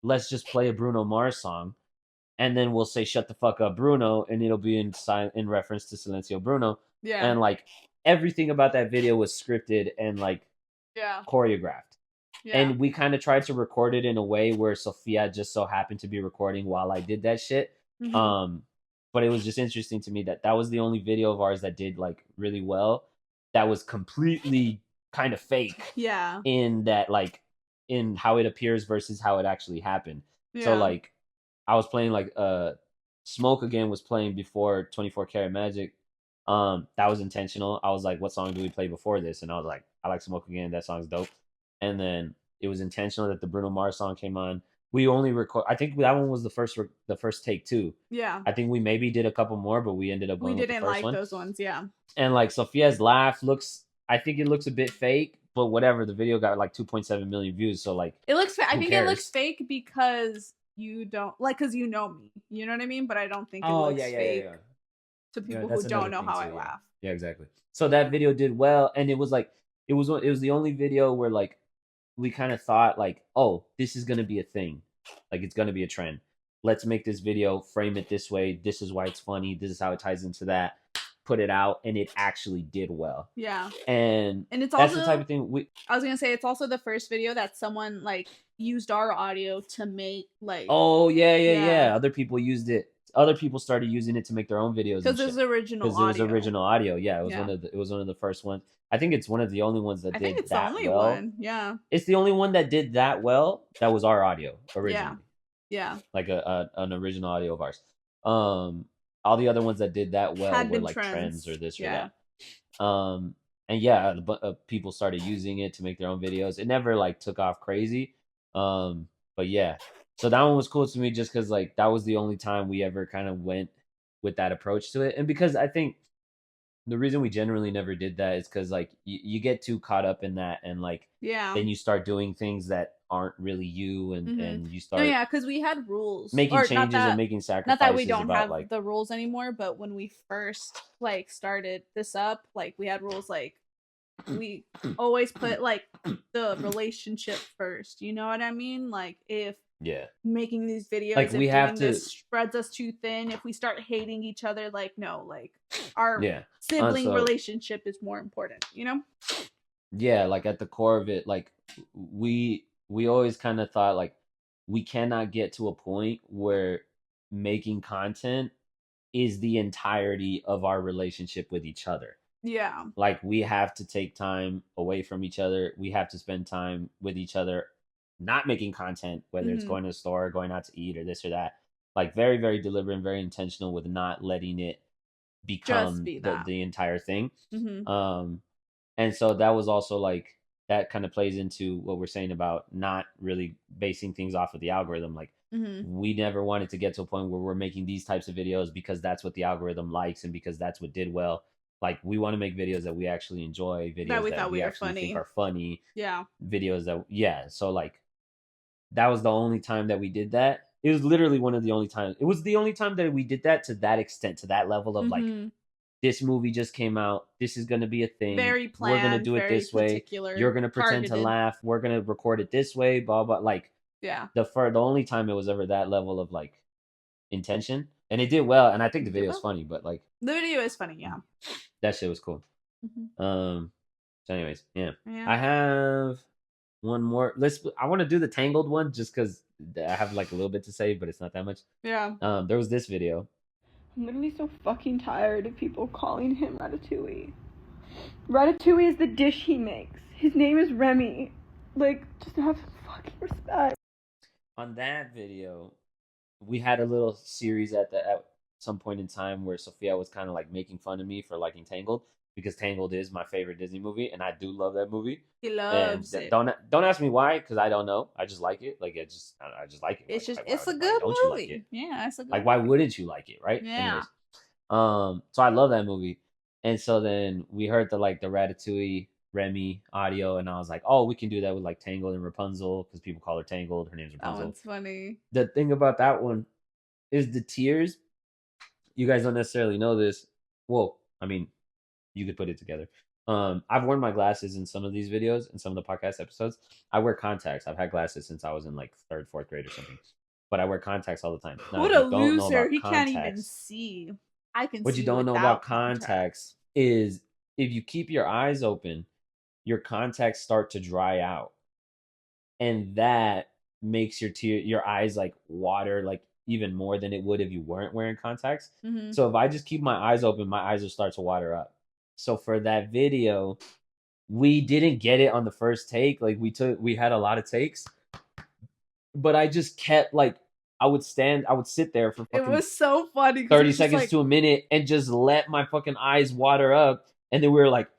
let's just play a Bruno Mars song, and then we'll say "Shut the fuck up, Bruno," and it'll be in reference to Silencio Bruno. Yeah. And like everything about that video was scripted and like choreographed. Yeah. And we kind of tried to record it in a way where Sophia just so happened to be recording while I did that shit. Mhm. But it was just interesting to me that was the only video of ours that did like really well. That was completely kind of fake. Yeah. In that, like, in how it appears versus how it actually happened. So Yeah. like, I was playing like Smoke Again was playing before 24 Karat Magic. That was intentional. I was like, what song do we play before this? And I was like, I like Smoke Again. That song's dope. And then it was intentional that the Bruno Mars song came on. We only record. I think that one was the first take too. Yeah. I think we maybe did a couple more, but we ended up We going with the didn't first like one. those ones. Yeah. And like Sophia's laugh looks, I think it looks a bit fake, but whatever. The video got like 2.7 million views, so like It looks. I who think cares? it looks fake because you don't like, because you know me. You know what I mean? But I don't think it looks fake to people who don't know how I laugh. Yeah, exactly. So that video did well, and it was like it was the only video where like we kind of thought like, oh, this is gonna be a thing, like it's gonna be a trend. let's make this video, frame it this way. This is why it's funny. This is how it ties into that. Put it out, and it actually did well. Yeah. And it's that's also the type of thing I was gonna say it's also the first video that someone like used our audio to make like. Oh yeah. Other people used it. Other people started using it to make their own videos because it was original. Because it was original audio. Yeah, it was Yeah. one of the first ones. I think it's one of the only ones that I did think it's that the only well. one. Yeah. It's the only one that did that well. That was our audio originally. Yeah. Like an original audio of ours. All the other ones that did that well Had were been like trends. trends or this or Yeah. that. And yeah, people started using it to make their own videos. It never like took off crazy. But yeah, so that one was cool to me just because like that was the only time we ever kind of went with that approach to it, and because I think the reason we generally never did that is because like you get too caught up in that, and like then you start doing things that aren't really you, and you start because we had rules making or changes not that, and making sacrifices. not that we don't about, have like, the rules anymore, but when we first like started this up, like we had rules like we always put like the relationship first. You know what I mean? Like if making these videos, like we have to this spreads us too thin. If we start hating each other, like no, like our sibling relationship is more important. You know? Yeah, like at the core of it, like we always kind of thought like we cannot get to a point where making content is the entirety of our relationship with each other. Yeah. Like we have to take time away from each other. We have to spend time with each other, not making content, whether it's going to the store, going out to eat, or this or that. Like very, very deliberate and very intentional with not letting it become the entire thing. And so that was also like that kind of plays into what we're saying about not really basing things off of the algorithm. Like we never wanted to get to a point where we're making these types of videos because that's what the algorithm likes and because that's what did well. Like we want to make videos that we actually enjoy, videos that we actually think are funny. Yeah. Videos that so like that was the only time that we did that. It was literally one of the only times. It was the only time that we did that to that extent, to that level of like this movie just came out. This is going to be a thing. Very planned. We're going to do it this way. You're going to pretend to laugh. We're going to record it this way. Blah blah. Like the only time it was ever that level of like intention, and it did well. And I think the video is funny, but like the video is funny. Yeah, that shit was cool. So anyways, yeah. I have one more. I want to do the Tangled one just because I have like a little bit to say, but it's not that much. Yeah. There was this video. I'm literally so fucking tired of people calling him Ratatouille. Ratatouille is the dish he makes. His name is Remy. Like, just have some fucking respect. On that video, we had a little series at some point in time where Sophia was kind of like making fun of me for liking Tangled because Tangled is my favorite Disney movie, and I do love that movie. He loves it. Don't ask me why, because I don't know. I just like it. Like I just like it. It's like, just it's a good movie. Like yeah, it's a good. Like why wouldn't you like it, right? Yeah. Anyways, so I love that movie, and so then we heard the Ratatouille Remy audio, and I was like, oh, we can do that with like Tangled and Rapunzel because people call her Tangled. Her name's Rapunzel. Oh, it's funny. The thing about that one is the tears. You guys don't necessarily know this. Well, I mean, you could put it together. I've worn my glasses in some of these videos and some of the podcast episodes. I wear contacts. I've had glasses since I was in like 3rd, 4th grade or something. But I wear contacts all the time. Now, what a loser! He can't even see. I can. What you don't know about contacts is if you keep your eyes open, your contacts start to dry out, and that makes your eyes like water like even more than it would if you weren't wearing contacts. So if I just keep my eyes open, my eyes will start to water up. So for that video, we didn't get it on the first take. Like we had a lot of takes, but I just kept like I would sit there for fucking it was so funny 30 seconds to a minute and just let my fucking eyes water up, and then we were like,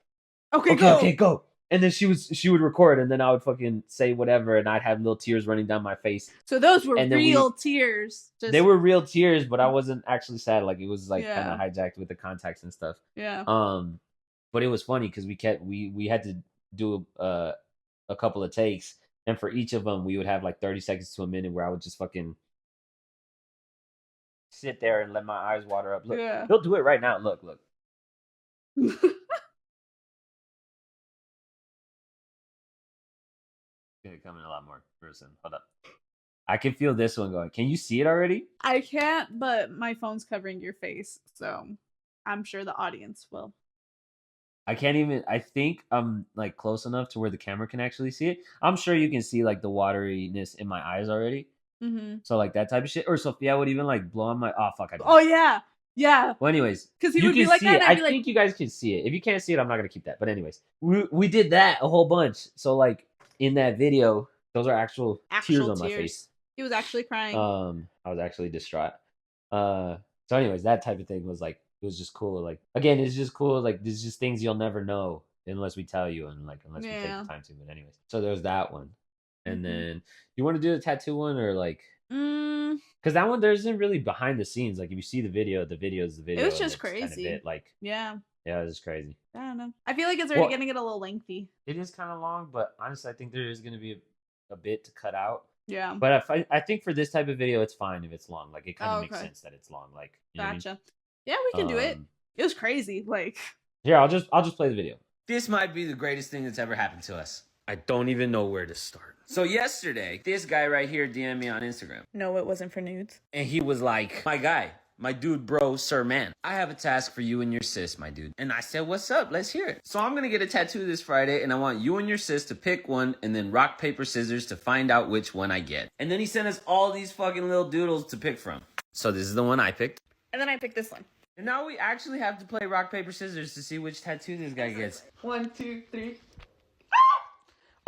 okay, go. And then she would record, and then I would fucking say whatever, and I'd have little tears running down my face. So those were real tears. They were real tears, but I wasn't actually sad. Like it was like kind of hijacked with the contacts and stuff. Yeah. But it was funny because we had to do a couple of takes, and for each of them we would have like 30 seconds to a minute where I would just fucking sit there and let my eyes water up. Look, he'll do it right now. Look. Gonna come in a lot more person. Hold up. I can feel this one going. Can you see it already? I can't, but my phone's covering your face, so I'm sure the audience will. I can't even. I think I'm like close enough to where the camera can actually see it. I'm sure you can see like the wateriness in my eyes already. Mm-hmm. So like that type of shit. Or Sophia would even like blow on my. Oh fuck! I did. Oh yeah, yeah. Well, anyways, Because he you would can be like see that, it. and I'd I be like, think you guys can see it. If you can't see it, I'm not gonna keep that. But anyways, we did that a whole bunch. So like in that video, those are actual tears on my face. He was actually crying. I was actually distraught. So anyways, that type of thing was like it was just cool. Like again, it's just cool. Like there's just things you'll never know unless we tell you and like unless we take the time to. But anyways, so there's that one. And then you want to do the tattoo one or like because that one there isn't really behind the scenes. Like if you see the video is the video. It was just crazy. Kind of it, like yeah, it was crazy. I don't know. I feel like it's already getting it a little lengthy. It is kind of long, but honestly, I think there is going to be a bit to cut out. Yeah. But I think for this type of video, it's fine if it's long. Like it kind of makes sense that it's long. Like you know gotcha. What I mean? Yeah, we can do it. It was crazy. Like here, I'll just play the video. This might be the greatest thing that's ever happened to us. I don't even know where to start. So yesterday, this guy right here DM'd me on Instagram. No, it wasn't for nudes. And he was like, my guy, my dude, bro, sir, man, I have a task for you and your sis, my dude. And I said, what's up? Let's hear it. So I'm going to get a tattoo this Friday, and I want you and your sis to pick one and then rock, paper, scissors to find out which one I get. And then he sent us all these fucking little doodles to pick from. So this is the one I picked. And then I picked this one. And now we actually have to play rock, paper, scissors to see which tattoo this guy gets. 1, 2, 3.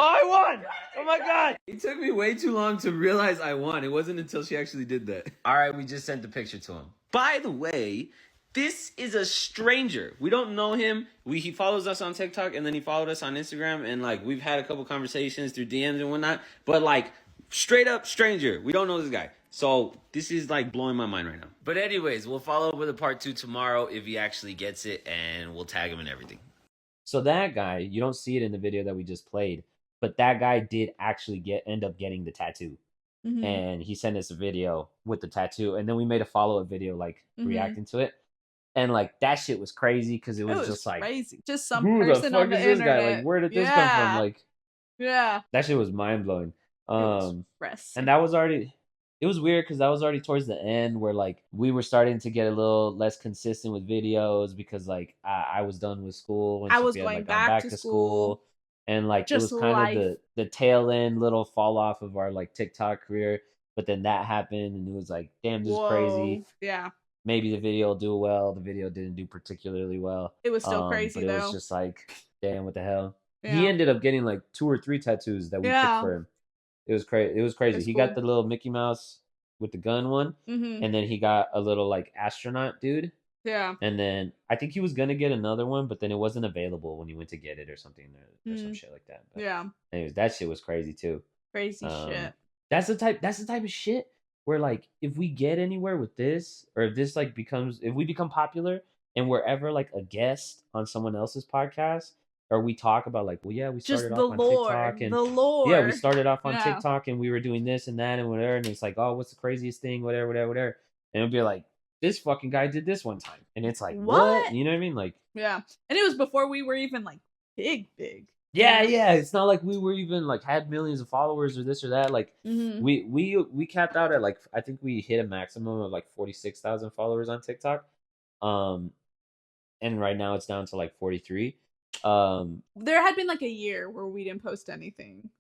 Oh, I won! Oh my god! It took me way too long to realize I won. It wasn't until she actually did that. All right, we just sent the picture to him. By the way, this is a stranger. We don't know him. He follows us on TikTok and then he followed us on Instagram and like we've had a couple conversations through DMs and whatnot. But like straight up stranger. We don't know this guy. So this is like blowing my mind right now. But anyways, we'll follow up with a part 2 tomorrow if he actually gets it and we'll tag him and everything. So that guy, you don't see it in the video that we just played. But that guy did actually end up getting the tattoo. Mm-hmm. And he sent us a video with the tattoo. And then we made a follow-up video, like, reacting to it. And, like, that shit was crazy because it was just, like... crazy. Just some person on the internet. Guy? Like, where did this come from? Like, yeah. That shit was mind-blowing. And and that was already... It was weird because that was already towards the end where, like, we were starting to get a little less consistent with videos because, like, I was done with school. And I was going back to school. And like just it was kind of the tail end little fall off of our like TikTok career. But then that happened and it was like, damn, this is crazy. Yeah. Maybe the video will do well. The video didn't do particularly well. It was still crazy but though. It was just like, damn, what the hell? Yeah. He ended up getting like 2 or 3 tattoos that we picked for him. It was crazy. It was crazy. He got the little Mickey Mouse with the gun one. Mm-hmm. And then he got a little like astronaut dude. Yeah. And then I think he was gonna get another one, but then it wasn't available when he went to get it or something or some shit like that. But yeah. Anyways, that shit was crazy too. Crazy shit. That's the type of shit where like if we get anywhere with this, or if this like if we become popular and we're ever like a guest on someone else's podcast, or we talk about like, well, yeah, we started off on TikTok and the lore. Yeah, we started off on TikTok and we were doing this and that and whatever, and it's like, oh, what's the craziest thing, whatever. And it'll be like, this fucking guy did this one time. And it's like, what? You know what I mean? Like, yeah. And it was before we were even like big. Yeah. It's not like we were even like had millions of followers or this or that. Like we capped out at like, I think we hit a maximum of like 46,000 followers on TikTok. And right now it's down to like 43. There had been like a year where we didn't post anything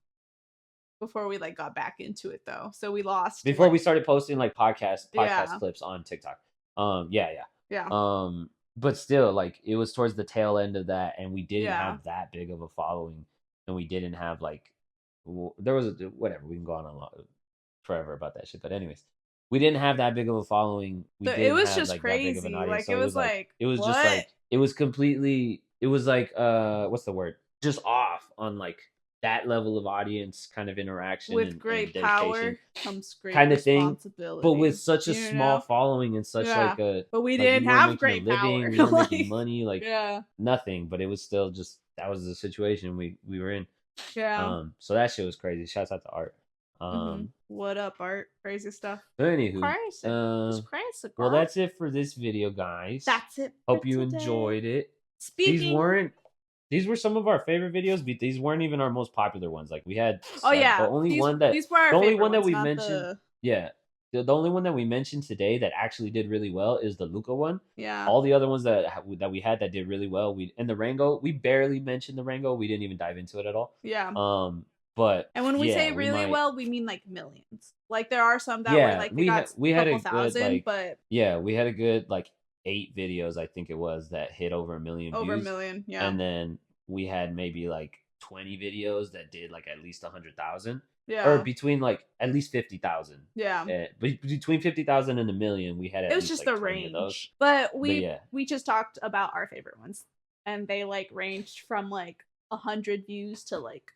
before we like got back into it though. So we lost before we started posting like podcast clips on TikTok. Yeah. But still, like it was towards the tail end of that, and we didn't have that big of a following, and we didn't have like there was whatever. We can go on a lot forever about that shit, but anyways, we didn't have that big of a following. It was just like, crazy. That big of an audience. Like so it was like it was just like it was completely. It was like what's the word? Just off on like that level of audience kind of interaction with great power comes great kind of thing, responsibility. but with such a small following and such like a. But we didn't have great power. We weren't making money, like nothing. But it was still just that was the situation we were in. Yeah. So that shit was crazy. Shouts out to Art. What up, Art? Crazy stuff. But anywho, crazy. Well, that's it for this video, guys. That's it. Hope you enjoyed it. These weren't these were some of our favorite videos, but these weren't even our most popular ones. Like we had Oh yeah, the only these, one that these were our the only favorite one that ones, we not mentioned. the... Yeah. The only one that we mentioned today that actually did really well is the Luca one. Yeah. All the other ones that we had that did really well, and the Rango, we barely mentioned the Rango. We didn't even dive into it at all. Yeah. But and when we yeah, say really well, we mean like millions. Like there are some that were like they got we a had couple a good thousand, like but yeah, we had a good like 8 videos, I think it was, that hit over 1 million over views. 1 million, yeah. And then we had maybe like 20 videos that did like at least 100,000. Yeah. Or between like at least 50,000. Yeah. Between 50,000 and 1 million, we had at it was least just like the 20 of those. range. But we yeah. we just talked about our favorite ones, and they like ranged from like 100 views to like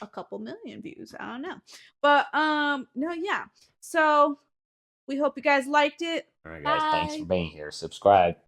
a couple million views. I don't know, but no, yeah. So we hope you guys liked it. All right, guys, thanks Bye. for being here. Subscribe.